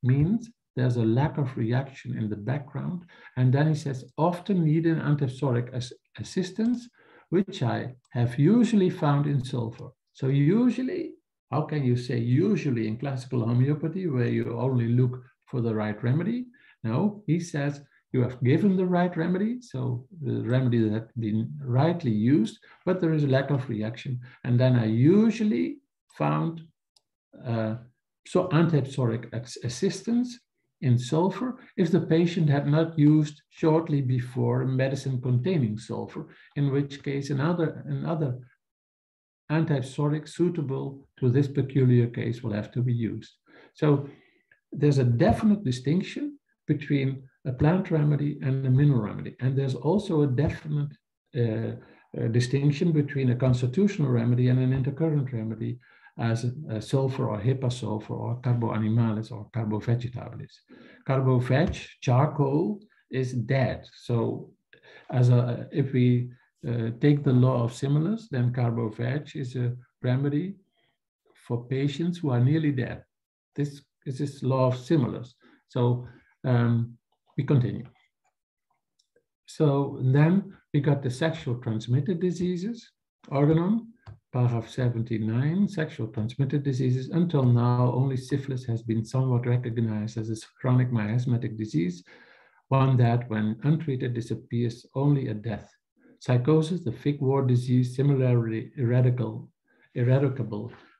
means there's a lack of reaction in the background. And then he says, often need an antipsoric assistance, which I have usually found in sulfur. So usually, how can you say usually in classical homeopathy where you only look for the right remedy? No, he says, you have given the right remedy, so the remedy that has been rightly used, but there is a lack of reaction. And then I usually found antipsoric assistance in sulfur if the patient had not used shortly before a medicine containing sulfur, in which case another antipsoric suitable to this peculiar case will have to be used. So there's a definite distinction between a plant remedy and a mineral remedy. And there's also a definite distinction between a constitutional remedy and an intercurrent remedy as a sulfur or HEPA sulfur or carboanimales or carbovegetables. Carboveg, charcoal, is dead. So if we take the law of similars, then carboveg is a remedy for patients who are nearly dead. This is this law of similars. So we continue. So then we got the sexual transmitted diseases, Organon, paragraph 79, sexual transmitted diseases. Until now, only syphilis has been somewhat recognized as a chronic miasmatic disease, one that, when untreated, disappears only at death. Psychosis, the fig wart disease, similarly eradicable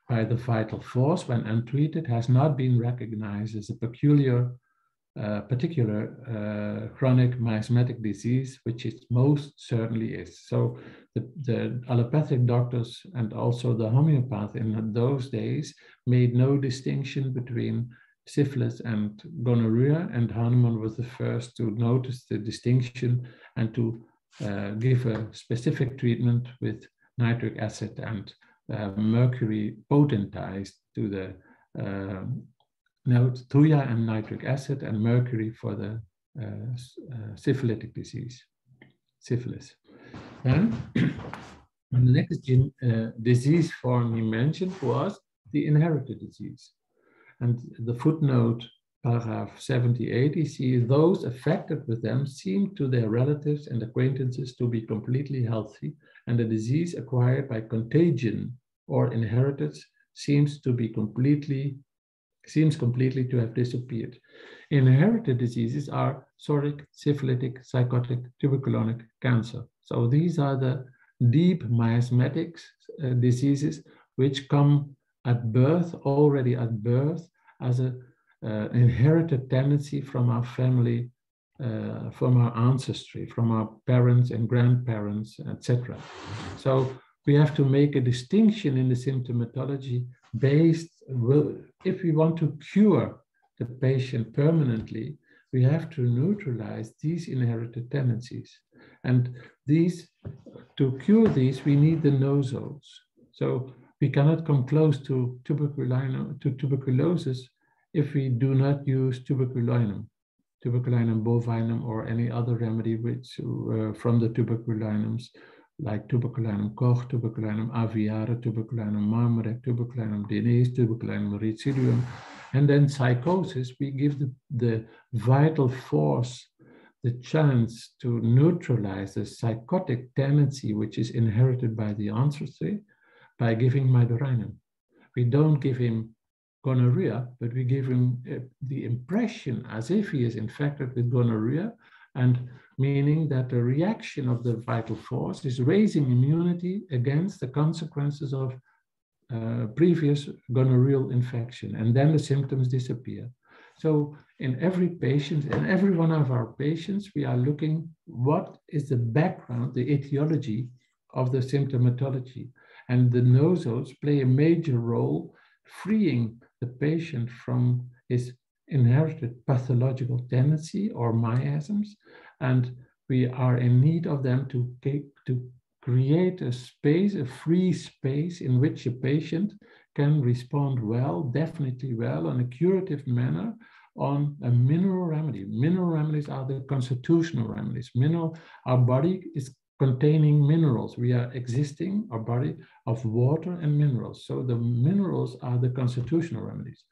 by the vital force, when untreated, has not been recognized as a particular chronic miasmatic disease, which it most certainly is. So the allopathic doctors and also the homeopath in those days made no distinction between syphilis and gonorrhea, and Hahnemann was the first to notice the distinction and to give a specific treatment with nitric acid and mercury potentized to the thuja and nitric acid and mercury for the syphilitic disease, syphilis. Then the next disease form he mentioned was the inherited disease. And the footnote, paragraph 78, you see those affected with them seem to their relatives and acquaintances to be completely healthy, and the disease acquired by contagion or inheritance seems completely to have disappeared. Inherited diseases are psoriatic, syphilitic, psychotic, tuberculonic, cancer. So these are the deep miasmatic diseases which come at birth, already at birth, as an inherited tendency from our family, from our ancestry, from our parents and grandparents, etc. So we have to make a distinction in the symptomatology based, if we want to cure the patient permanently, we have to neutralize these inherited tendencies. And to cure these, we need the nosodes. So we cannot come close to tuberculosis if we do not use tuberculinum bovinum, or any other remedy which from the tuberculinums, like tuberculinum koch, tuberculinum aviare, tuberculinum marmorek, tuberculinum denese, tuberculinum residuum. And then psychosis, we give the vital force the chance to neutralize the psychotic tendency which is inherited by the ancestry by giving midorinum. We don't give him gonorrhea, but we give him the impression as if he is infected with gonorrhea, and meaning that the reaction of the vital force is raising immunity against the consequences of previous gonorrheal infection, and then the symptoms disappear. So in every patient, in every one of our patients, we are looking what is the background, the etiology of the symptomatology, and the nosodes play a major role freeing the patient from his inherited pathological tendency or miasms, and we are in need of them to create a space, a free space in which a patient can respond well, definitely well, in a curative manner on a mineral remedy. Mineral remedies are the constitutional remedies. Our body is containing minerals. We are existing, our body, of water and minerals. So the minerals are the constitutional remedies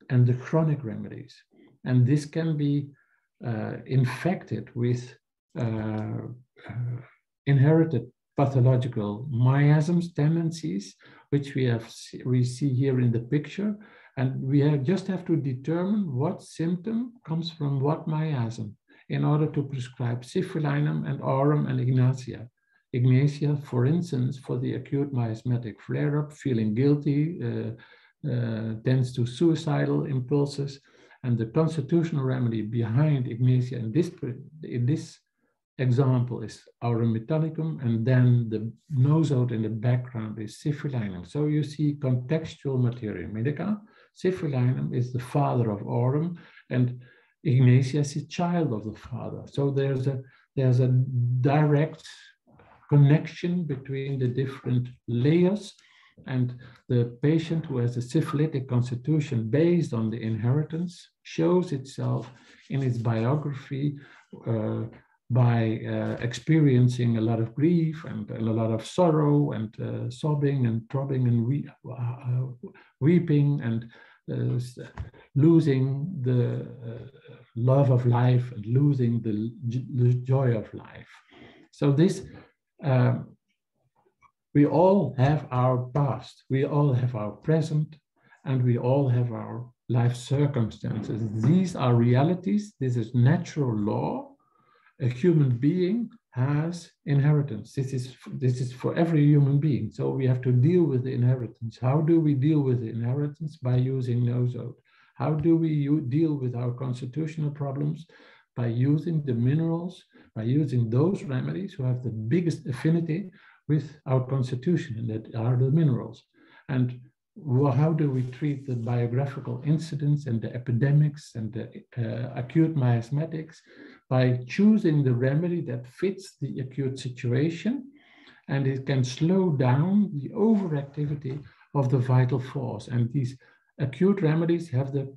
and the chronic remedies. And this can be infected with inherited pathological miasms, tendencies, which we see here in the picture. And we just have to determine what symptom comes from what miasm in order to prescribe syphilinum and aurum and ignatia. Ignatia, for instance, for the acute miasmatic flare-up, feeling guilty, tends to suicidal impulses, and the constitutional remedy behind ignatia in this example is aurum metallicum, and then the nosode in the background is syphilinum. So you see contextual materia medica. Syphilinum is the father of aurum, and ignatia is a child of the father. So there's a direct connection between the different layers, and the patient who has a syphilitic constitution based on the inheritance shows itself in its biography by experiencing a lot of grief and a lot of sorrow and sobbing and throbbing and weeping and losing the love of life and losing the joy of life. So this, we all have our past, we all have our present, and we all have our life circumstances. These are realities. This is natural law. A human being has inheritance. This is for every human being. So we have to deal with the inheritance. How do we deal with the inheritance? By using nosode. How do we deal with our constitutional problems? By using the minerals, by using those remedies who have the biggest affinity with our constitution, and that are the minerals. And how do we treat the biographical incidents and the epidemics and the acute myosmatics? By choosing the remedy that fits the acute situation, and it can slow down the overactivity of the vital force. And these acute remedies have the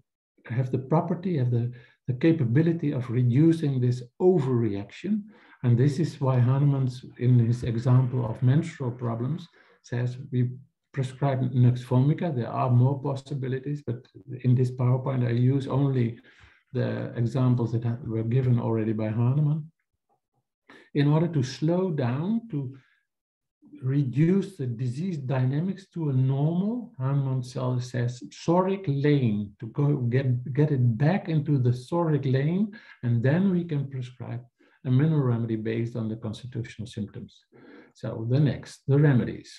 property, have the capability of reducing this overreaction. And this is why Hahnemann, in his example of menstrual problems, says we prescribe nux vomica. There are more possibilities, but in this PowerPoint, I use only the examples that were given already by Hahnemann, in order to slow down, to reduce the disease dynamics to a normal, Hahnemann says, psoric lane, to go get it back into the psoric lane, and then we can prescribe a mineral remedy based on the constitutional symptoms. So the remedies.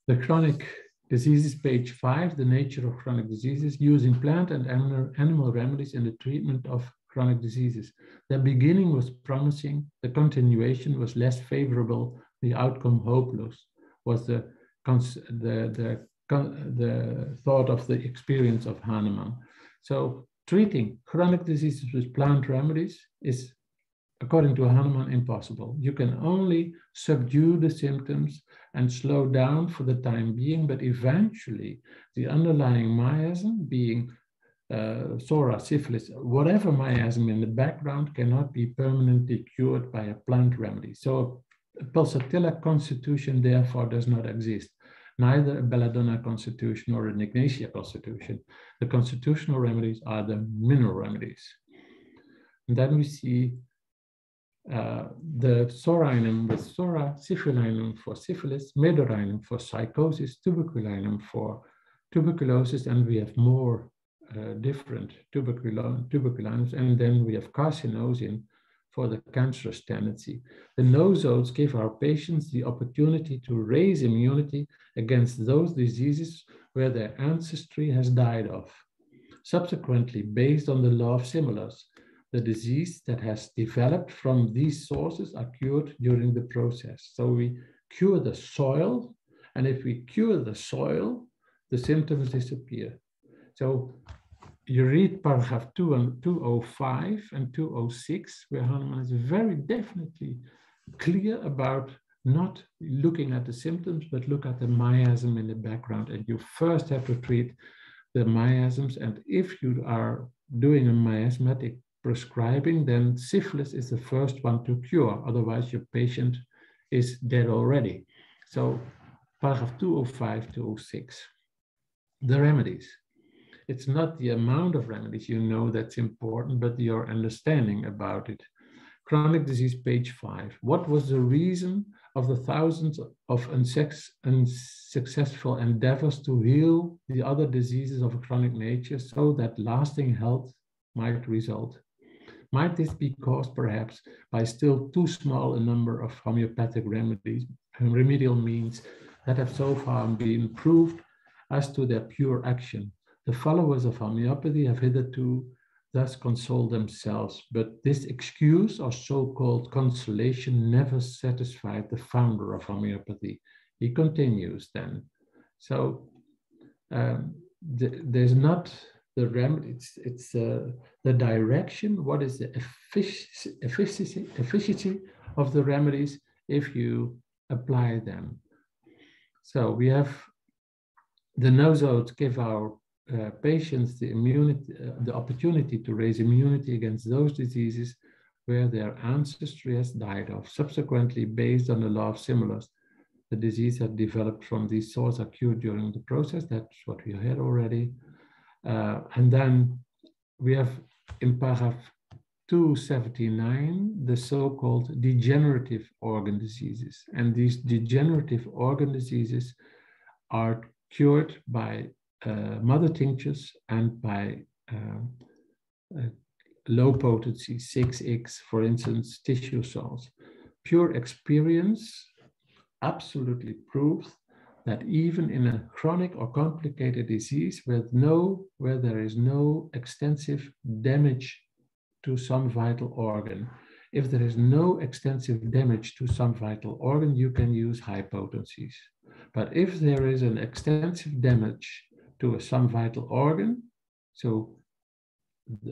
The chronic diseases, page 5, the nature of chronic diseases, using plant and animal remedies in the treatment of chronic diseases. The beginning was promising, the continuation was less favorable, the outcome hopeless, was the thought of the experience of Hahnemann. So treating chronic diseases with plant remedies is, according to Hahnemann, impossible. You can only subdue the symptoms and slow down for the time being, but eventually the underlying miasm, being psora, syphilis, whatever miasm in the background, cannot be permanently cured by a plant remedy. So a pulsatilla constitution therefore does not exist, neither a belladonna constitution or an ignatia constitution. The constitutional remedies are the mineral remedies. And then we see the psorinum with psora, syphilinum for syphilis, medorinum for psychosis, tuberculinum for tuberculosis, and we have more different tuberculinums, and then we have carcinosin for the cancerous tendency. The nosodes give our patients the opportunity to raise immunity against those diseases where their ancestry has died off. Subsequently, based on the law of similars, the disease that has developed from these sources are cured during the process. So we cure the soil, and if we cure the soil, the symptoms disappear. So you read paragraph 205 and 206, where Hahnemann is very definitely clear about not looking at the symptoms, but look at the miasm in the background. And you first have to treat the miasms. And if you are doing a miasmatic prescribing, then syphilis is the first one to cure. Otherwise, your patient is dead already. So paragraph 205, 206, the remedies. It's not the amount of remedies you know that's important, but your understanding about it. Chronic disease, page 5. What was the reason of the thousands of unsuccessful endeavors to heal the other diseases of a chronic nature so that lasting health might result? Might this be caused perhaps by still too small a number of homeopathic remedies, remedial means that have so far been proved as to their pure action? The followers of homeopathy have hitherto thus consoled themselves, but this excuse or so-called consolation never satisfied the founder of homeopathy. He continues then. So there's not the remedy, it's the direction. What is the efficiency of the remedies if you apply them? So we have the nosodes give our patients the immunity, the opportunity to raise immunity against those diseases where their ancestry has died of. Subsequently, based on the law of similars, the disease had developed from these sores are cured during the process. That's what we had already. And then we have in paragraph 279, the so-called degenerative organ diseases. And these degenerative organ diseases are cured by mother tinctures and by low potency 6X, for instance, tissue salts. Pure experience absolutely proves that even in a chronic or complicated disease where there is no extensive damage to some vital organ, if there is no extensive damage to some vital organ, you can use high potencies. But if there is an extensive damage to some vital organ, so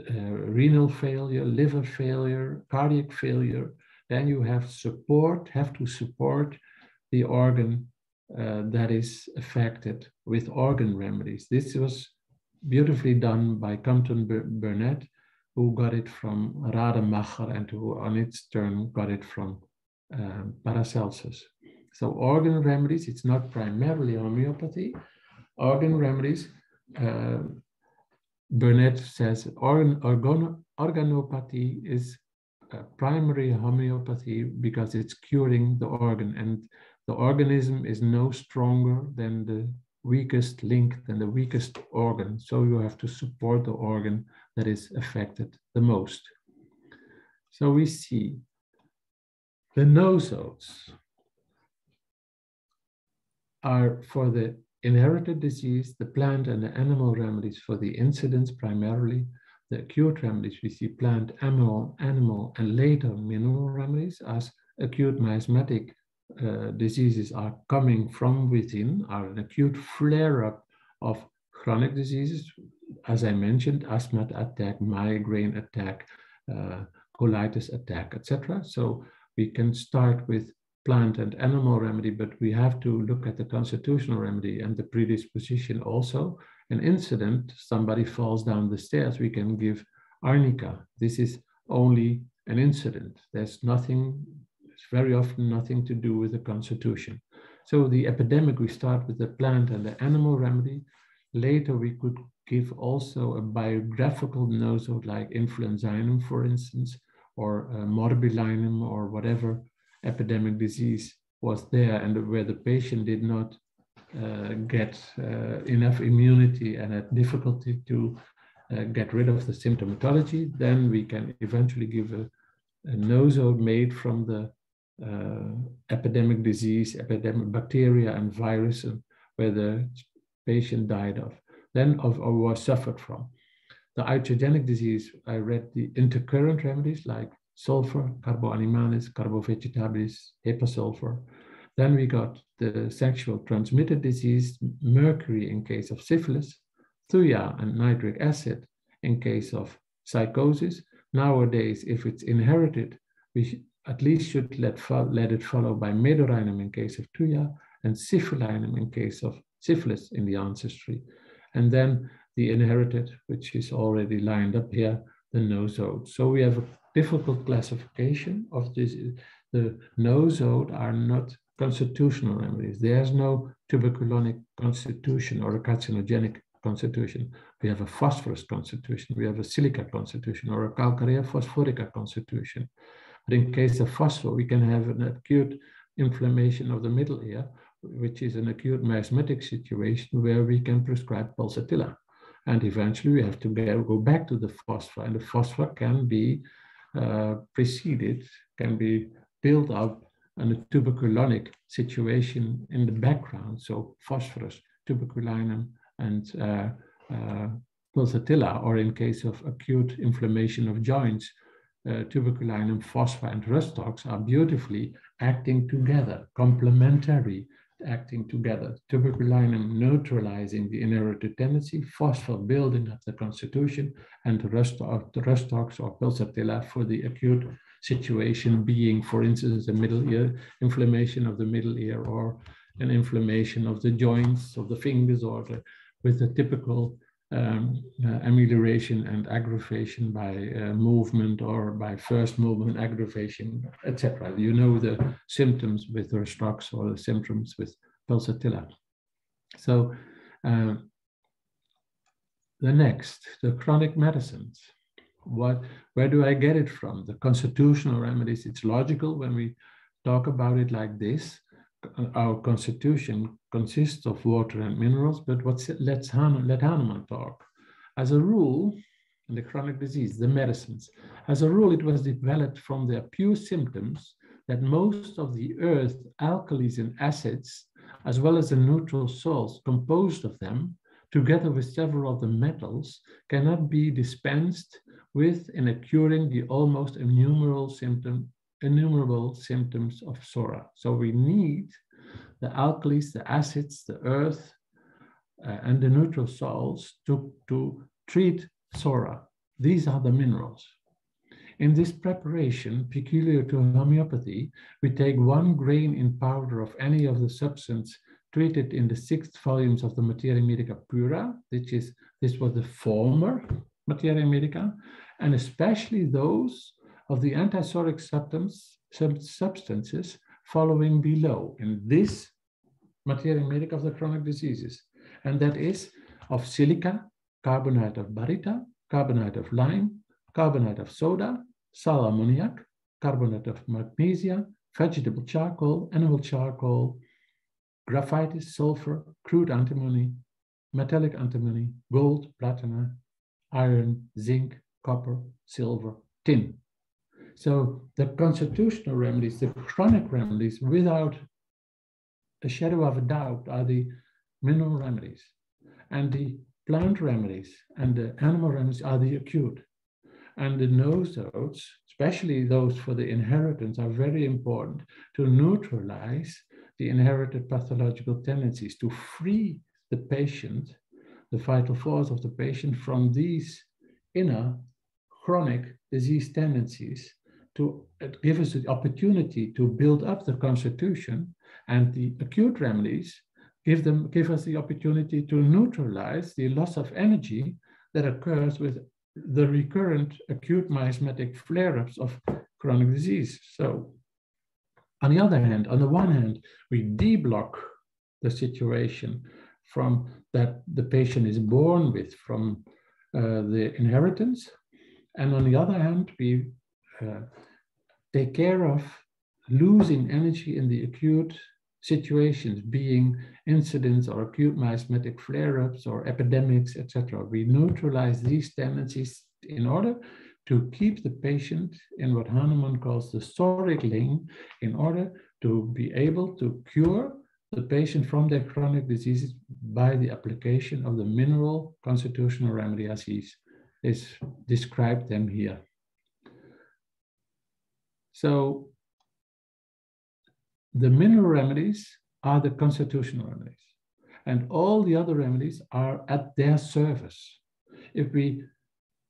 renal failure, liver failure, cardiac failure, then you have to support the organ that is affected with organ remedies. This was beautifully done by Compton Burnett, who got it from Rademacher and who on its turn got it from Paracelsus. So organ remedies, it's not primarily homeopathy. Organ remedies, Burnett says organopathy is primary homeopathy because it's curing the organ, and the organism is no stronger than the weakest link, than the weakest organ. So you have to support the organ that is affected the most. So we see the nosodes are for the inherited disease, the plant and the animal remedies for the incidence primarily. The acute remedies, we see plant, animal, and later mineral remedies as acute myosimatic diseases are coming from within, are an acute flare-up of chronic diseases, as I mentioned, asthma attack, migraine attack, colitis attack, etc. So we can start with plant and animal remedy, but we have to look at the constitutional remedy and the predisposition also. An incident, somebody falls down the stairs, we can give arnica. This is only an incident. There's nothing, it's very often nothing to do with the constitution. So the epidemic, we start with the plant and the animal remedy. Later we could give also a biographical nosode like influenzainum, for instance, or morbillinum, or whatever epidemic disease was there and where the patient did not get enough immunity and had difficulty to get rid of the symptomatology, then we can eventually give a nosode made from the epidemic disease, epidemic bacteria and virus where the patient died of, then or was suffered from. The iatrogenic disease, I read the intercurrent remedies like sulfur, carboanimalis, carbovegetabilis, hepasulfur. Then we got the sexual transmitted disease, mercury in case of syphilis, thuja and nitric acid in case of psychosis. Nowadays, if it's inherited, we at least should let it follow by medorinum in case of thuja and syphilinum in case of syphilis in the ancestry. And then the inherited, which is already lined up here, the nosode. So we have a difficult classification of this. The nosode are not constitutional remedies. There's no tuberculonic constitution or a carcinogenic constitution. We have a phosphorus constitution. We have a silica constitution or a calcarea phosphorica constitution. But in case of phosphor, we can have an acute inflammation of the middle ear, which is an acute myosimatic situation where we can prescribe pulsatilla. And eventually we have to go back to the phosphor, and the phosphor can be preceded, can be built up in a tuberculonic situation in the background. So phosphorus, tuberculinum, and pulsatilla, or in case of acute inflammation of joints, tuberculinum, phosphor, and rustox are beautifully acting together, complementary, acting together. Tuberculinum neutralizing the inherited tendency, phosphor building up the constitution, and the rustox or pulsatilla for the acute situation being, for instance, the middle ear, inflammation of the middle ear, or an inflammation of the joints of the fingers, or with the typical amelioration and aggravation by movement or by first movement aggravation, etc. You know the symptoms with Rostrox or the symptoms with pulsatilla. So the next, the chronic medicines. Where do I get it from? The constitutional remedies. It's logical when we talk about it like this. Our constitution consists of water and minerals, but let Hahnemann talk. As a rule, in the chronic disease, the medicines, as a rule, it was developed from their pure symptoms that most of the earth, alkalis and acids, as well as the neutral salts composed of them, together with several of the metals, cannot be dispensed with in curing the almost innumerable symptoms of psora. So we need the alkalis, the acids, the earth, and the neutral salts to treat psora. These are the minerals. In this preparation, peculiar to homeopathy, we take 1 grain in powder of any of the substance treated in the 6th volumes of the Materia Medica Pura, this was the former Materia Medica, and especially those of the antipsoric substances following below in this Materia Medica of the chronic diseases. And that is of silica, carbonate of baryta, carbonate of lime, carbonate of soda, sal ammoniac, carbonate of magnesia, vegetable charcoal, animal charcoal, graphitis, sulfur, crude antimony, metallic antimony, gold, platinum, iron, zinc, copper, silver, tin. So the constitutional remedies, the chronic remedies, without a shadow of a doubt, are the mineral remedies. And the plant remedies and the animal remedies are the acute. And the nosodes, especially those for the inheritance, are very important to neutralize the inherited pathological tendencies, to free the patient, the vital force of the patient, from these inner chronic disease tendencies, to give us the opportunity to build up the constitution. And the acute remedies give us the opportunity to neutralize the loss of energy that occurs with the recurrent acute myosimatic flare-ups of chronic disease. So on the other hand, on the one hand, we deblock the situation from that the patient is born with, from the inheritance. And on the other hand, we take care of losing energy in the acute situations, being incidents or acute myosimatic flare-ups or epidemics, etc. We neutralize these tendencies in order to keep the patient in what Hahnemann calls the psoric lane, in order to be able to cure the patient from their chronic diseases by the application of the mineral constitutional remedy as he's described them here. So the mineral remedies are the constitutional remedies, and all the other remedies are at their service. If we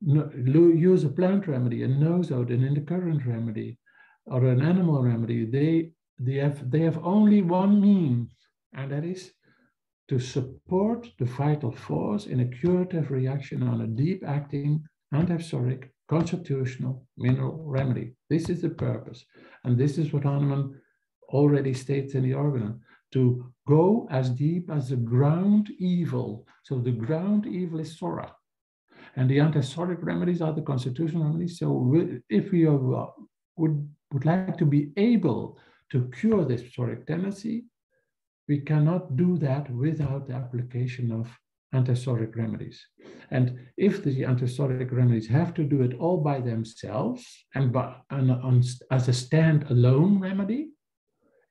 use a plant remedy, a nosode, an intercurrent remedy, or an animal remedy, they have only one means, and that is to support the vital force in a curative reaction on a deep-acting antipsoric constitutional mineral remedy. This is the purpose, and this is what Hahnemann already states in the Organon, to go as deep as the ground evil. So the ground evil is psora, and the antipsoric remedies are the constitutional remedies. So if we would like to be able to cure this psoric tendency, we cannot do that without the application of antipsoric remedies. And if the antipsoric remedies have to do it all by themselves and as a stand-alone remedy,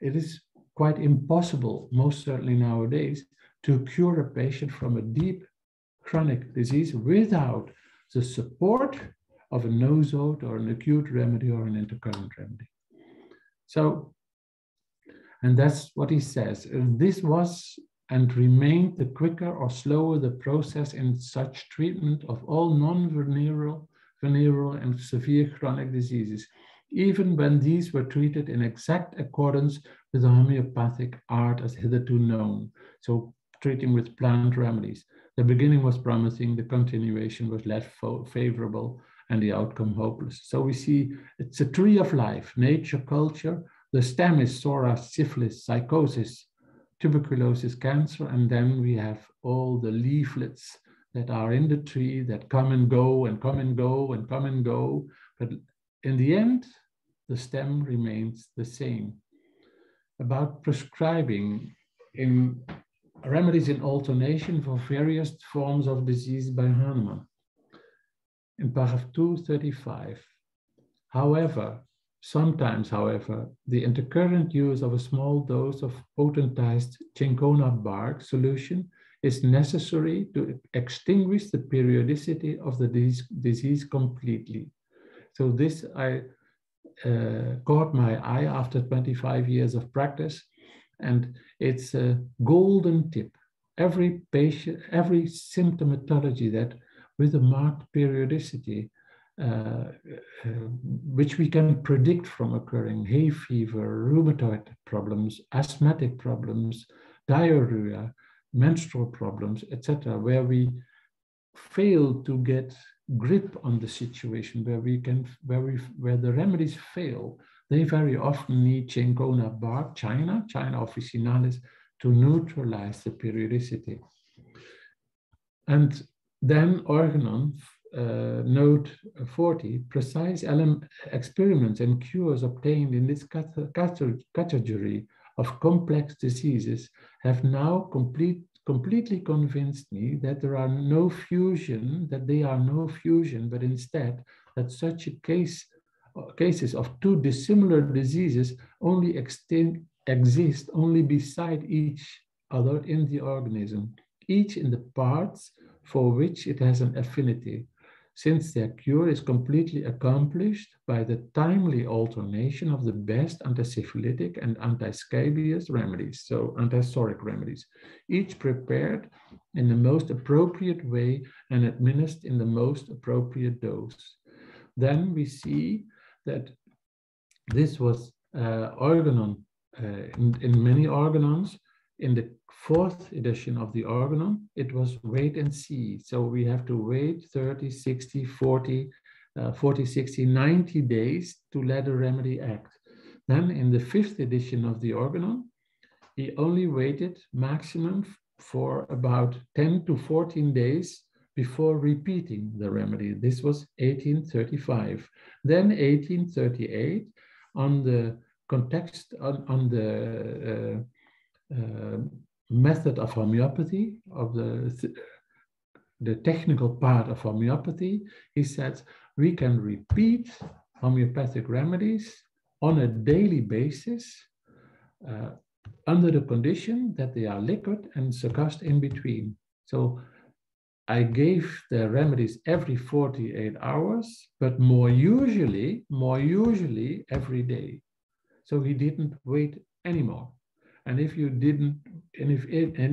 it is quite impossible, most certainly nowadays, to cure a patient from a deep chronic disease without the support of a nosode or an acute remedy or an intercurrent remedy. So, and that's what he says. This was and remained the quicker or slower the process in such treatment of all non-venereal, venereal and severe chronic diseases, even when these were treated in exact accordance with the homeopathic art as hitherto known. So treating with plant remedies. The beginning was promising, the continuation was less favorable, and the outcome hopeless. So we see it's a tree of life, nature, culture. The stem is psora, syphilis, psychosis, tuberculosis, cancer, and then we have all the leaflets that are in the tree that come and go and come and go and come and go. But in the end, the stem remains the same. About prescribing in remedies in alternation for various forms of disease by Hahnemann. In paragraph 235, sometimes, the intercurrent use of a small dose of potentized cinchona bark solution is necessary to extinguish the periodicity of the disease completely. So this caught my eye after 25 years of practice, and it's a golden tip. Every patient, every symptomatology that with a marked periodicity, which we can predict from occurring, hay fever, rheumatoid problems, asthmatic problems, diarrhea, menstrual problems, etc., where we fail to get grip on the situation, where the remedies fail, they very often need cinchona bark, China officinalis, to neutralize the periodicity. And then Organon, note 40, precise experiments and cures obtained in this category of complex diseases have now completely convinced me that they are no fusion, but instead that such a cases of two dissimilar diseases only exist only beside each other in the organism, each in the parts for which it has an affinity, since their cure is completely accomplished by the timely alternation of the best antisyphilitic and antiscabious remedies, so antipsoric remedies, each prepared in the most appropriate way and administered in the most appropriate dose. Then we see that this was Organon in many Organons. In the 4th edition of the Organon, it was wait and see. So we have to wait 30, 60, 40, 60, 90 days to let a remedy act. Then in the 5th edition of the Organon, he only waited maximum for about 10 to 14 days before repeating the remedy. This was 1835. Then 1838, on the context, on the method of homeopathy, of the technical part of homeopathy, he says we can repeat homeopathic remedies on a daily basis under the condition that they are liquid and succussed in between. So I gave the remedies every 48 hours, but more usually every day. So he didn't wait anymore. And if you didn't, and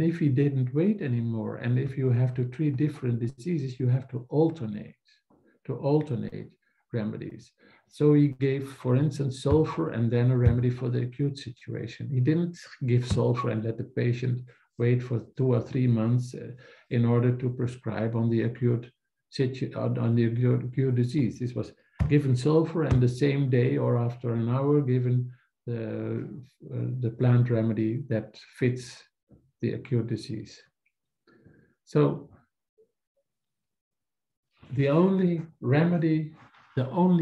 if he didn't wait anymore, and if you have to treat different diseases, you have to alternate remedies. So he gave, for instance, sulfur and then a remedy for the acute situation. He didn't give sulfur and let the patient wait for 2 or 3 months in order to prescribe on the acute disease. This was given sulfur, and the same day or after an hour given the plant remedy that fits the acute disease. So the only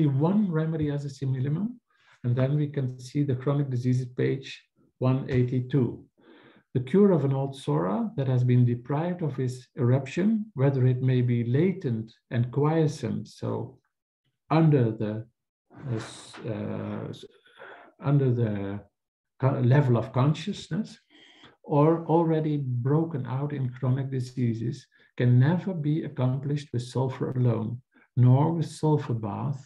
one remedy as a simillimum, and then we can see the chronic diseases page 182. The cure of an old psora that has been deprived of its eruption, whether it may be latent and quiescent, so under the level of consciousness, or already broken out in chronic diseases, can never be accomplished with sulfur alone, nor with sulfur bath,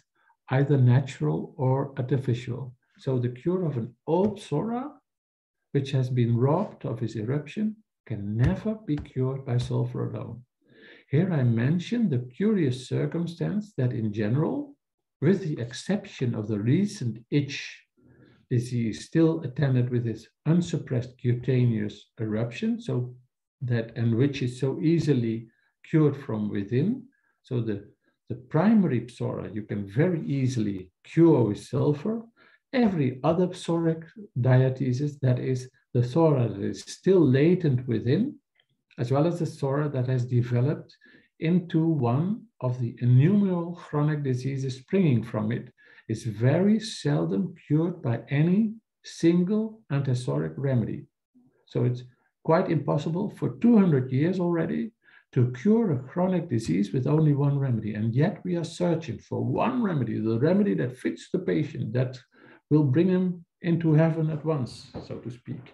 either natural or artificial. So the cure of an old psora, which has been robbed of its eruption, can never be cured by sulfur alone. Here I mention the curious circumstance that in general, with the exception of the recent itch disease still attended with its unsuppressed cutaneous eruption, so and which is so easily cured from within. So the primary psora you can very easily cure with sulfur. Every other psoric diathesis, that is the psora that is still latent within, as well as the psora that has developed into one of the innumerable chronic diseases springing from it, is very seldom cured by any single antipsoric remedy. So it's quite impossible for 200 years already to cure a chronic disease with only one remedy. And yet we are searching for one remedy, the remedy that fits the patient, that will bring him into heaven at once, so to speak,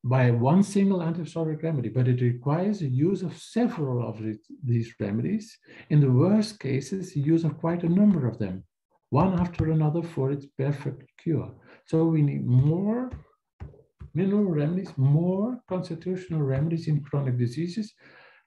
by one single antipsoric remedy. But it requires the use of several of these remedies. In the worst cases, the use of quite a number of them, one after another, for its perfect cure. So we need more mineral remedies, more constitutional remedies in chronic diseases,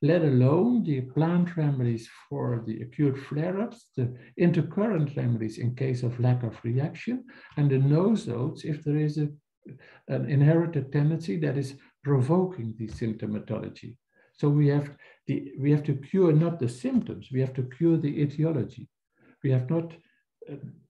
let alone the plant remedies for the acute flare-ups, the intercurrent remedies in case of lack of reaction, and the nosodes if there is an inherited tendency that is provoking the symptomatology. So we have to cure not the symptoms, we have to cure the etiology. We have not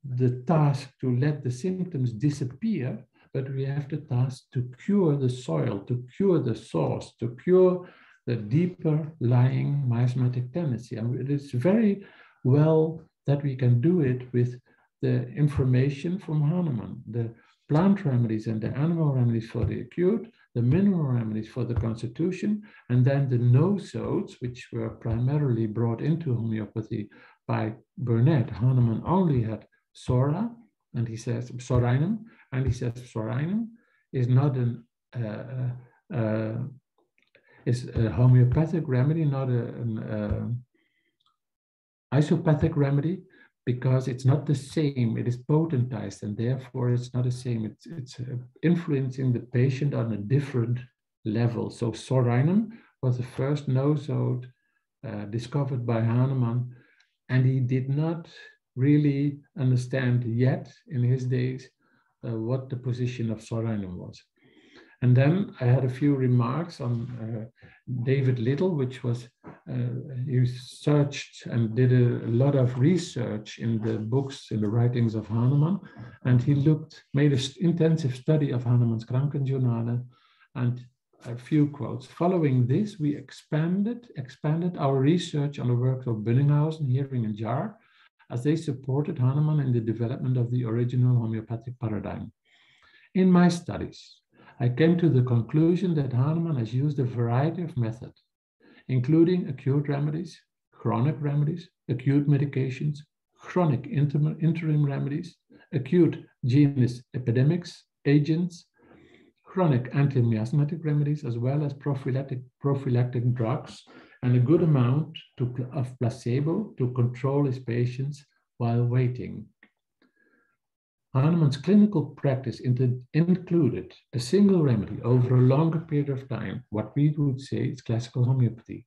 the task to let the symptoms disappear, but we have the task to cure the soil, to cure the source, to cure the deeper lying myosimatic tendency. And it is very well that we can do it with the information from Hahnemann, the plant remedies and the animal remedies for the acute, the mineral remedies for the constitution, and then the nosodes, which were primarily brought into homeopathy by Burnett. Hahnemann only had psora, and he says psorinum, and he says psorinum is not is a homeopathic remedy, not an isopathic remedy, because it's not the same. It is potentized, and therefore it's not the same. It's influencing the patient on a different level. So psorinum was the first nosode discovered by Hahnemann, and he did not really understand yet in his days what the position of psorinum was. And then I had a few remarks on David Little, which was, he searched and did a lot of research in the books, in the writings of Hahnemann, and he made an intensive study of Hahnemann's Krankenjournalen, and a few quotes. Following this, we expanded our research on the work of Bunninghausen, Heering and Jar, as they supported Hahnemann in the development of the original homeopathic paradigm. In my studies, I came to the conclusion that Hahnemann has used a variety of methods, including acute remedies, chronic remedies, acute medications, chronic interim remedies, acute genus epidemics, agents, chronic anti-myosimatic remedies, as well as prophylactic drugs, and a good amount of placebo to control his patients while waiting. Hahnemann's clinical practice included a single remedy over a longer period of time, what we would say is classical homeopathy.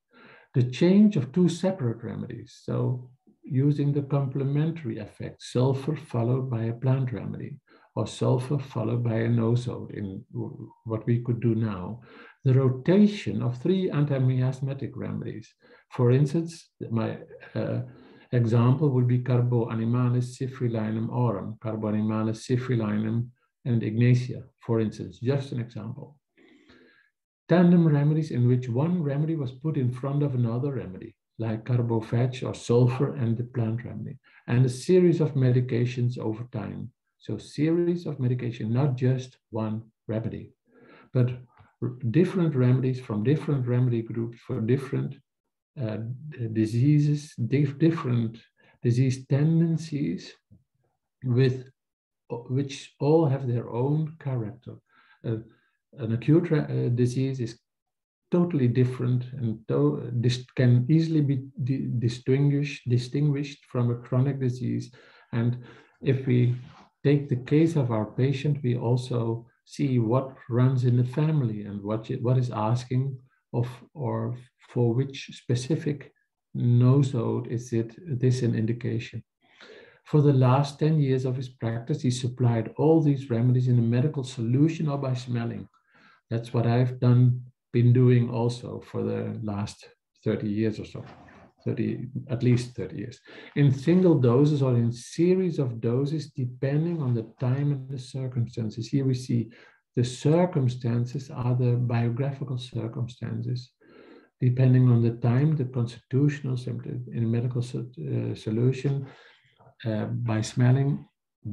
The change of two separate remedies, so using the complementary effect, sulfur followed by a plant remedy, or sulfur followed by a nosode in what we could do now. The rotation of 3 anti-miasmatic remedies. For instance, my example would be Carboanimalis, Cyphrylinum aurum, Carboanimalis, Cyphrylinum, and Ignatia, for instance, just an example. Tandem remedies in which one remedy was put in front of another remedy, like carbofetch or sulfur and the plant remedy, and a series of medications over time. So series of medication, not just one remedy, but different remedies from different remedy groups for different diseases, different disease tendencies, which all have their own character. An acute disease is totally different and can easily be distinguished from a chronic disease. And if we take the case of our patient, we also see what runs in the family and what is asking of, or for which specific nosode is this an indication. For the last 10 years of his practice, he supplied all these remedies in a medical solution or by smelling. That's what I've done been doing also for the last 30 years or so, at least 30 years, in single doses or in series of doses, depending on the time and the circumstances. Here we see the circumstances are the biographical circumstances. Depending on the time, the constitutional symptom in a medical solution by smelling,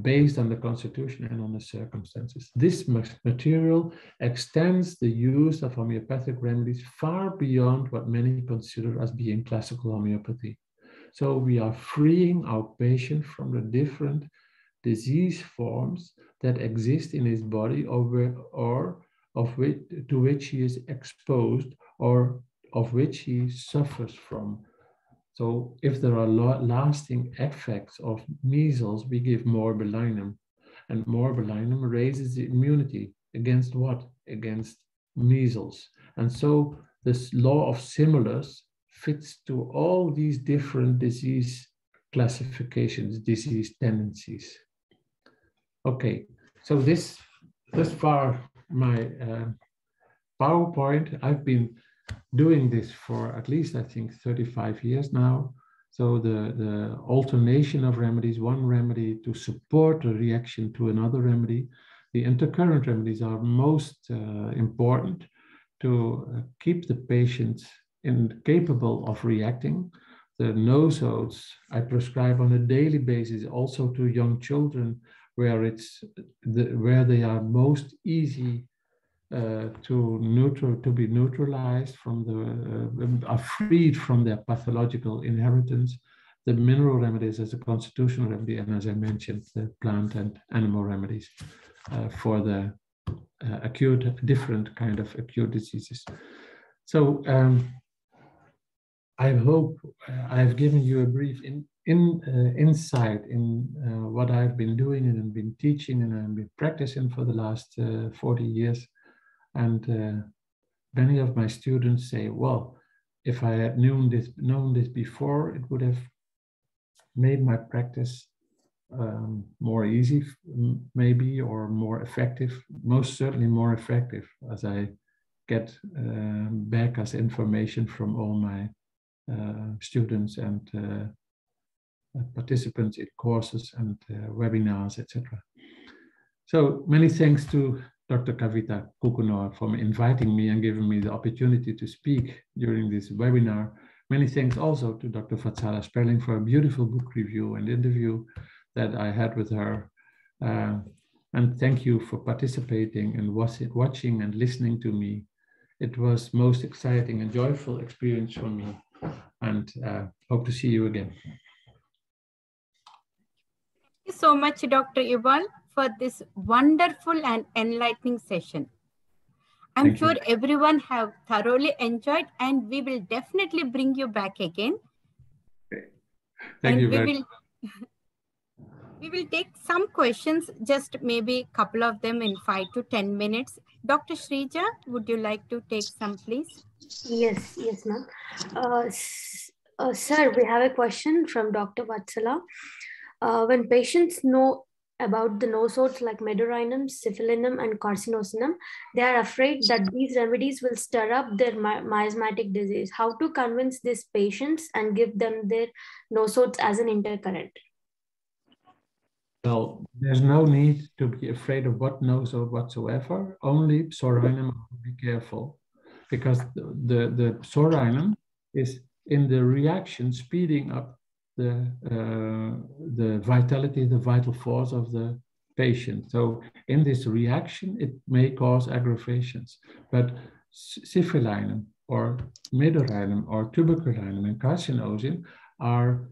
based on the constitution and on the circumstances. This material extends the use of homeopathic remedies far beyond what many consider as being classical homeopathy. So we are freeing our patient from the different disease forms that exist in his body to which he is exposed or of which he suffers from. So if there are lasting effects of measles, we give morbillinum, and morbillinum raises the immunity against what? Against measles. And so this law of similars fits to all these different disease classifications, disease tendencies. Okay, so this far my PowerPoint. I've been doing this for at least, I think, 35 years now. So the alternation of remedies, one remedy to support a reaction to another remedy. The intercurrent remedies are most important to keep the patient capable of reacting. The nosodes I prescribe on a daily basis also to young children, where they are most easy to be neutralized from are freed from their pathological inheritance. The mineral remedies as a constitutional remedy, and as I mentioned, the plant and animal remedies for the different kind of acute diseases. So I hope I've given you a brief insight in what I've been doing and been teaching and I've been practicing for the last 40 years. And many of my students say, well, if I had known this before, it would have made my practice more easy, maybe, or more effective, most certainly more effective, as I get back as information from all my students and participants in courses and webinars, etc. So many thanks to Dr. Kavita Kukunor for inviting me and giving me the opportunity to speak during this webinar. Many thanks also to Dr. Vatsala Sperling for a beautiful book review and interview that I had with her. And thank you for participating and watching and listening to me. It was most exciting and joyful experience for me, and hope to see you again. Thank you so much, Dr. Ewald, for this wonderful and enlightening session. I'm sure everyone have thoroughly enjoyed, and we will definitely bring you back again. Thank you very much. We will take some questions, just maybe a couple of them in 5 to 10 minutes. Dr. Shrija, would you like to take some, please? Yes, ma'am. Sir, we have a question from Dr. Vatsala. When patients know about the nosodes like medurinum, syphilinum, and carcinosinum, they are afraid that these remedies will stir up their myosimatic disease. How to convince these patients and give them their nosodes as an intercurrent? Well, there's no need to be afraid of what nosode whatsoever. Only psorinum, be careful, because the psorinum is in the reaction speeding up the vitality, the vital force of the patient. So in this reaction, it may cause aggravations. But syphilinum or medurinum or tuberculinum and carcinosin are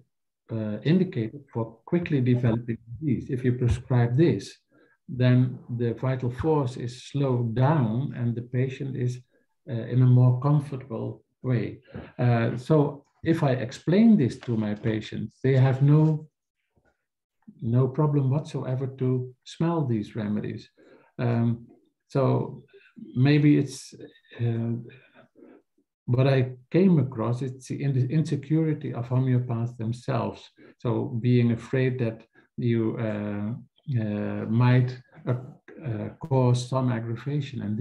indicated for quickly developing disease. If you prescribe this, then the vital force is slowed down and the patient is in a more comfortable way. So if I explain this to my patients, they have no problem whatsoever to smell these remedies. So maybe it's what I came across, it's the insecurity of homeopaths themselves. So being afraid that you might cause some aggravation. And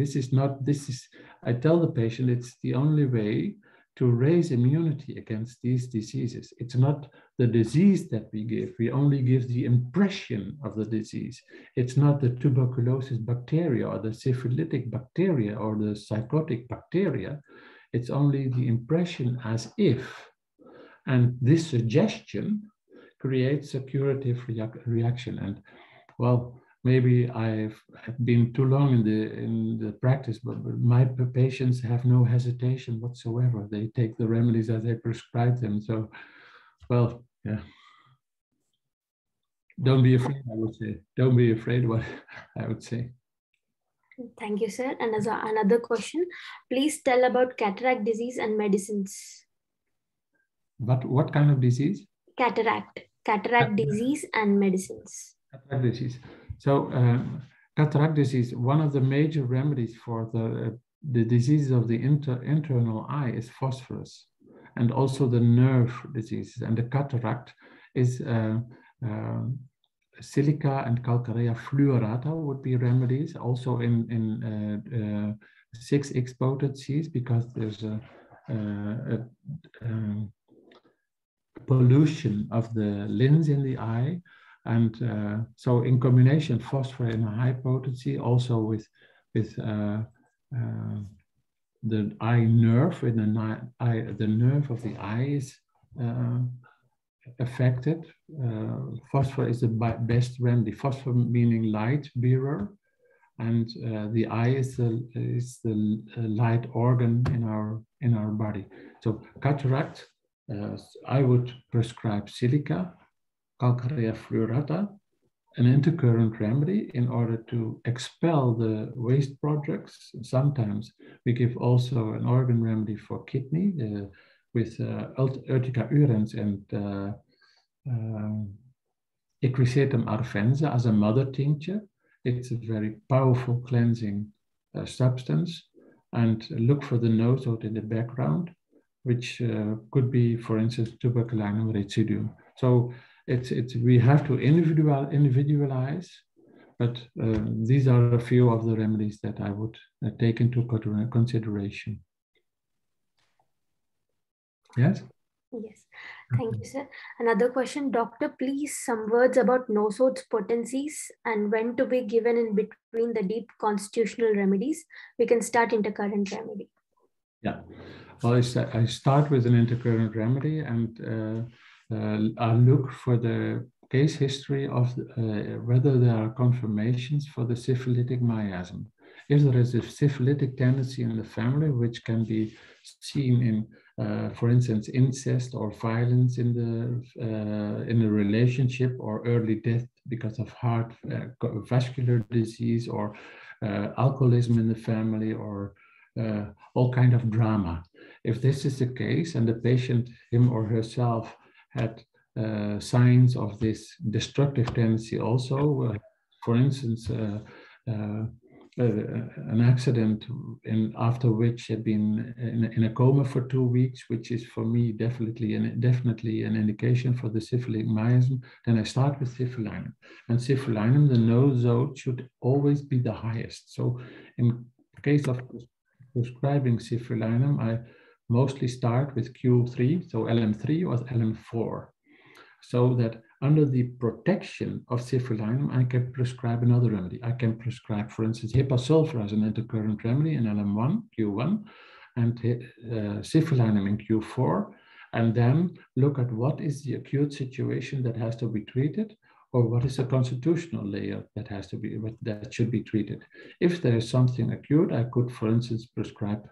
I tell the patient it's the only way to raise immunity against these diseases. It's not the disease that we give. We only give the impression of the disease. It's not the tuberculosis bacteria or the syphilitic bacteria or the psychotic bacteria. It's only the impression as if. And this suggestion creates a curative reaction. And well, maybe I've been too long in the practice, but my patients have no hesitation whatsoever. They take the remedies as I prescribe them. So, well, yeah. Don't be afraid, I would say. Don't be afraid, what I would say. Thank you, sir. And as another question, please tell about cataract disease and medicines. But what kind of disease? Cataract disease and medicines. Cataract disease. So cataract disease, one of the major remedies for the disease of the internal eye is phosphorus, and also the nerve diseases. And the cataract is silica and calcarea fluorata would be remedies, also in 6X potencies, because there's a pollution of the lens in the eye. And so in combination, phosphor in a high potency, also with the eye nerve, in the nerve of the eye is affected. Phosphor is the best remedy. Phosphor meaning light bearer, and the eye is the light organ in our body. So cataract, I would prescribe silica, calcarea fluorata, an intercurrent remedy in order to expel the waste products. Sometimes we give also an organ remedy for kidney with Urtica urens and Equisetum arvenza as a mother tincture. It's a very powerful cleansing substance. And look for the note in the background, which could be, for instance, tuberculinum residuum. So we have to individualize, but these are a few of the remedies that I would take into consideration. Yes? Yes, thank you, sir. Another question, doctor, please some words about nosodes potencies and when to be given in between the deep constitutional remedies. We can start intercurrent remedy. Yeah, well, I start with an intercurrent remedy, and I look for the case history of whether there are confirmations for the syphilitic miasm. If there is a syphilitic tendency in the family, which can be seen in, for instance, incest or violence in the relationship, or early death because of heart vascular disease, or alcoholism in the family, or all kind of drama. If this is the case, and the patient, him or herself, had signs of this destructive tendency also, for instance, an accident after which had been in a coma for 2 weeks, which is for me definitely an indication for the syphilitic miasm, then I start with syphilinum. And syphilinum, the nosode should always be the highest. So in case of prescribing syphilinum, I mostly start with Q3, so LM3 or LM4, so that under the protection of syphilinum, I can prescribe another remedy. I can prescribe, for instance, hipasulfur as an intercurrent remedy in LM1, Q1, and syphilinum in Q4, and then look at what is the acute situation that has to be treated, or what is a constitutional layer that should be treated. If there is something acute, I could, for instance, prescribe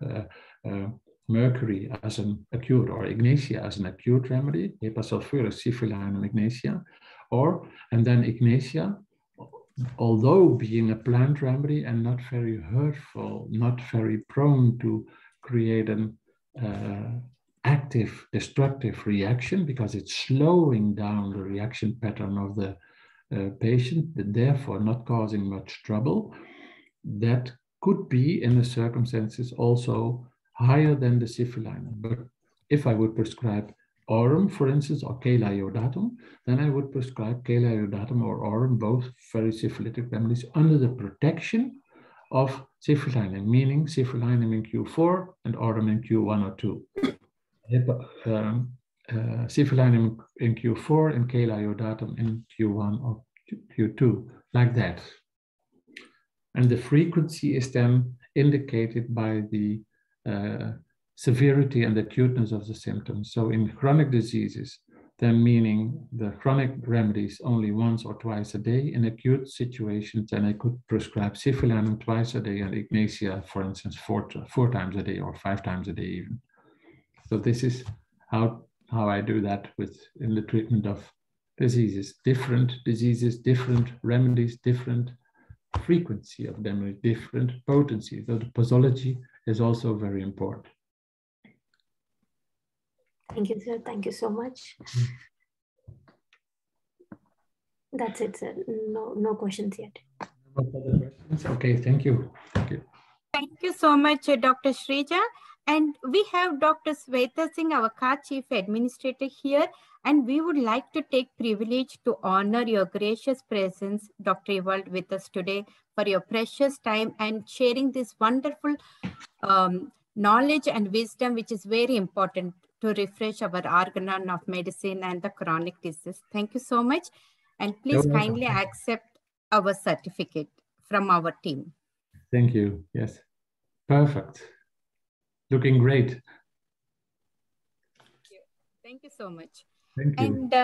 mercury as an acute, or ignatia as an acute remedy, hipasulfurous, syphilinum, ignatia, and then ignatia, although being a plant remedy and not very hurtful, not very prone to create an active destructive reaction, because it's slowing down the reaction pattern of the patient, but therefore not causing much trouble, that could be in the circumstances also higher than the syphilinum. But if I would prescribe aurum, for instance, or KHA iodatum, then I would prescribe KHA iodatum or aurum, both very syphilitic remedies, under the protection of ciforalinum, meaning ciforalinum in Q4 and aurum in Q1 or 2. Ciforalinum in Q4 and KHA iodatum in Q1 or Q2, like that. And the frequency is then indicated by the severity and acuteness of the symptoms. So in chronic diseases, then meaning the chronic remedies only once or twice a day. In acute situations, then I could prescribe ciforalinum twice a day and Ignatia, for instance, four times a day or 5 times a day even. So this is how I do that in the treatment of diseases. Different diseases, different remedies, different frequency of them, different potency. So the posology is also very important. Thank you, sir. Thank you so much. That's it, sir. No questions yet. No further questions? Okay, thank you. Thank you. Thank you so much, Dr. Shrija. And we have Dr. Sweta Singh, our CAR Chief Administrator here, and we would like to take privilege to honor your gracious presence, Dr. Ewald, with us today for your precious time and sharing this wonderful knowledge and wisdom, which is very important to refresh our organon of medicine and the chronic disease. Thank you so much. And please kindly accept our certificate from our team. Thank you. Yes. Perfect. Looking great. Thank you so much. Thank you. And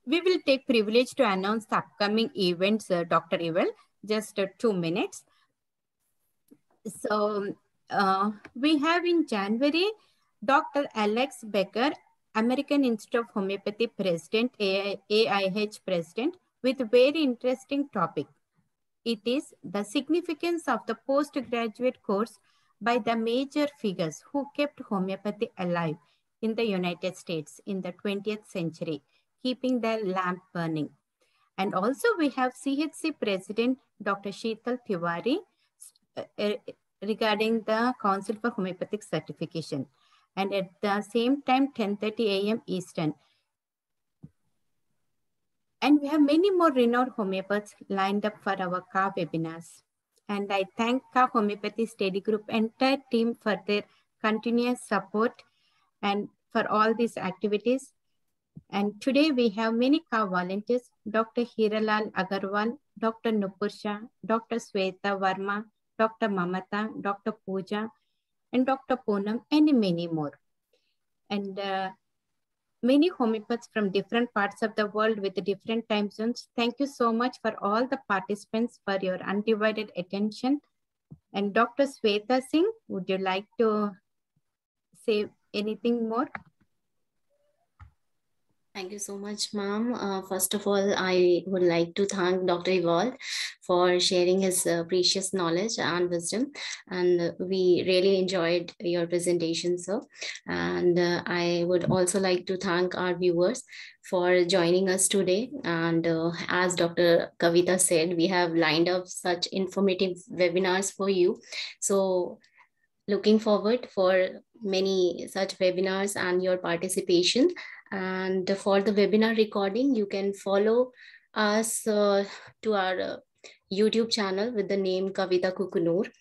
we will take privilege to announce the upcoming events, Dr. Ewald, just 2 minutes. So we have in January, Dr. Alex Becker, American Institute of Homeopathy President, AIH President, with a very interesting topic. It is the significance of the postgraduate course by the major figures who kept homeopathy alive in the United States in the 20th century, keeping the lamp burning. And also we have CHC President, Dr. Sheetal Tiwari, regarding the Council for Homeopathic Certification. And at the same time, 10:30 a.m. Eastern. And we have many more renowned homeopaths lined up for our CAR webinars. And I thank CAR Homeopathy Study Group entire team for their continuous support and for all these activities. And today we have many CAR volunteers, Dr. Hiralal Agarwal, Dr. Nupursha, Dr. Sweta Verma, Dr. Mamata, Dr. Pooja, and Dr. Poonam, and many more. And many homeopaths from different parts of the world with different time zones. Thank you so much for all the participants for your undivided attention. And Dr. Sweta Singh, would you like to say anything more? Thank you so much, ma'am. First of all, I would like to thank Dr. Ewald for sharing his precious knowledge and wisdom. And we really enjoyed your presentation, sir. And I would also like to thank our viewers for joining us today. And as Dr. Kavita said, we have lined up such informative webinars for you. So looking forward for many such webinars and your participation. And for the webinar recording, you can follow us to our YouTube channel with the name Kavita Kukunur.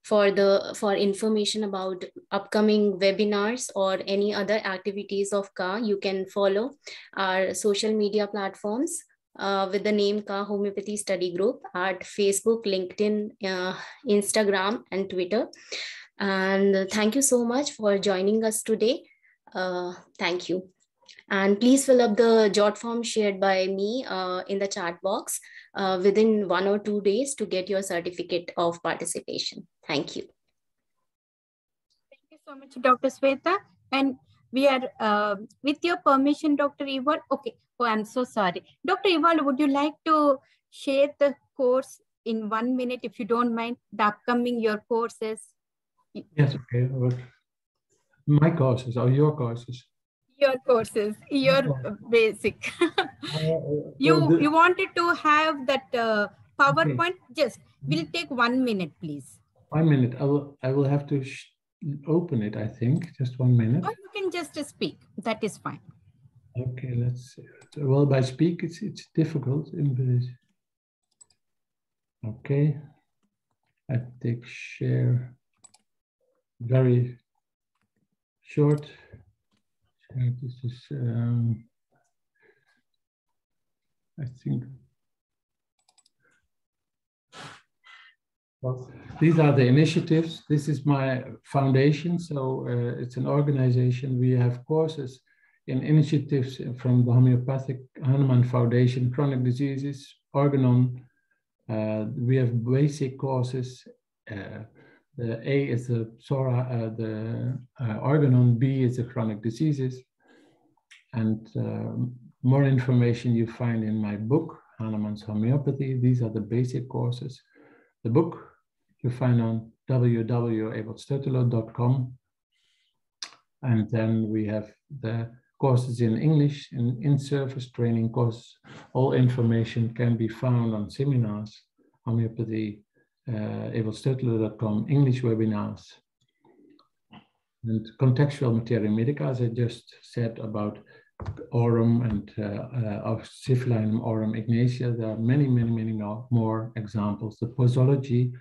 For information about upcoming webinars or any other activities of CAR, you can follow our social media platforms with the name CAR Homeopathy Study Group at Facebook, LinkedIn, Instagram, and Twitter. And thank you so much for joining us today. Thank you. And please fill up the jot form shared by me in the chat box within 1 or 2 days to get your certificate of participation. Thank you. Thank you so much, Dr. Sweta. And we are, with your permission, Dr. Ewald. Okay. Oh, I'm so sorry. Dr. Ewald, would you like to share the course in 1 minute, if you don't mind, the upcoming your courses? Yes, okay. My courses or your courses? Your courses, your basic. You wanted to have that PowerPoint. Okay. Just will take 1 minute, please. 1 minute. I will have to open it, I think. Just 1 minute. Or you can just speak. That is fine. Okay, let's see. Well, by speak, it's difficult in English. Okay. I take share. Very short. This is, I think. Well, these are the initiatives. This is my foundation. So it's an organization. We have courses in initiatives from the Homeopathic Hahnemann Foundation, chronic diseases, Organon. We have basic courses. The A is the Organon, B is the chronic diseases. And more information you find in my book, Hahnemann's Homeopathy. These are the basic courses. The book you find on www.ewaldstoteler.com. And then we have the courses in English and in-service training courses. All information can be found on seminars, homeopathy, ewaldstoteler.com, English webinars. And contextual materia medica, as I just said about aurum and of Syphilinum aurum ignatia. There are many more examples. The posology,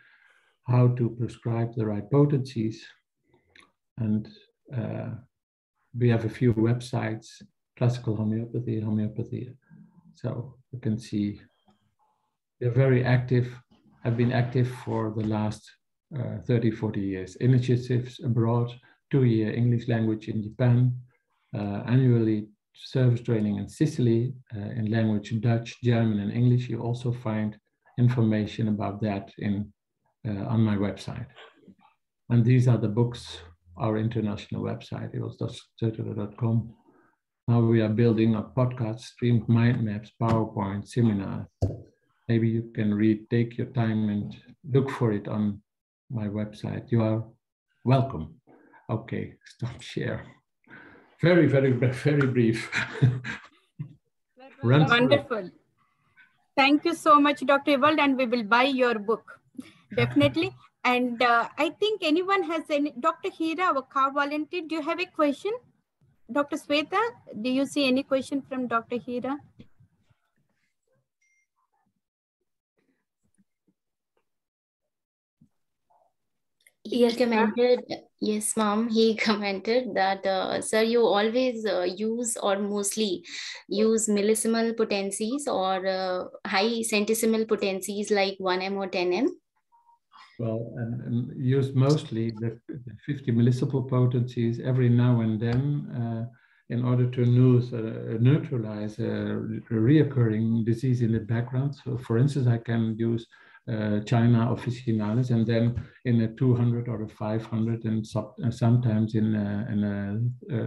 how to prescribe the right potencies. And we have a few websites, classical homeopathy, homeopathy. So you can see they're very active, have been active for the last 30, 40 years. Initiatives abroad, 2-year English language in Japan, annually service training in Sicily in language Dutch, German, and English. You also find information about that on my website. And these are the books, our international website, ewaldstoteler.com. Now we are building a podcast, streamed mind maps, PowerPoint, seminars. Maybe you can take your time and look for it on my website. You are welcome. Okay, stop share. Very brief. Wonderful. Thank you so much, Dr. Ewald, and we will buy your book, definitely. And I think anyone has any, Dr. Hira, our car volunteer, do you have a question? Dr. Sweta, do you see any question from Dr. Hira? He commented, yes, ma'am. He commented that, sir, you always use or mostly use millisimal potencies or high centesimal potencies like 1M or 10M. Well, and use mostly the 50 millisimal potencies every now and then in order to neutralize a reoccurring disease in the background. So, for instance, I can use China officinalis, and then in a 200 or a 500, and sometimes in a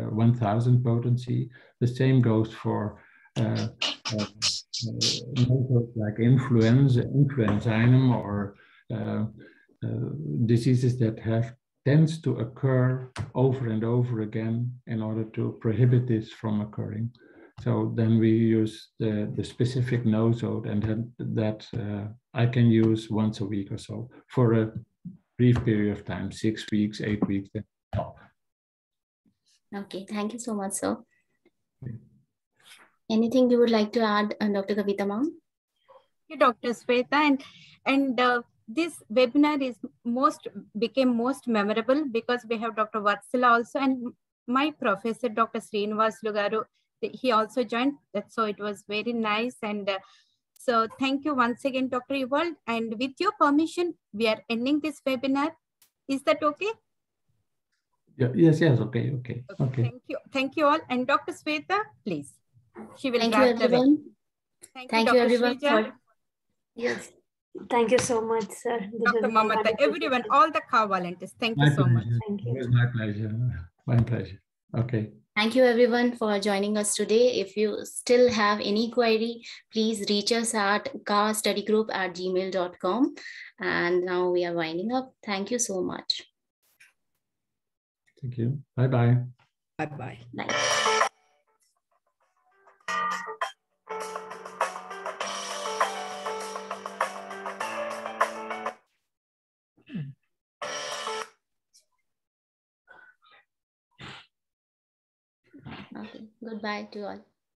1000 potency. The same goes for like influenzainum or diseases that tends to occur over and over again in order to prohibit this from occurring. So then we use the specific nosode, and that I can use once a week or so for a brief period of time, 6 weeks, 8 weeks. Then stop. Okay, thank you so much, sir. Okay. Anything you would like to add, Dr. Kavita ma'am? Thank you, Dr. Sweta, and this webinar became most memorable because we have Dr. Vatsala also, and my professor, Dr. Srinivas Lugaru, he also joined. So it was very nice. And so thank you once again, Dr. Ewald. And with your permission, we are ending this webinar. Is that okay? Yeah, yes, okay. Thank you all. And Dr. Sweta, please. She will thank you, everyone. Thank you, everyone. Yes. Thank you so much, sir. Dr. Mamata, everyone, all the car volunteers. Thank you so much. Thank you. It was my pleasure. My pleasure. Okay. Thank you, everyone, for joining us today. If you still have any query, please reach us at carstudygroup@gmail.com. And now we are winding up. Thank you so much. Thank you. Bye-bye. Bye-bye. Bye. Okay, goodbye to all.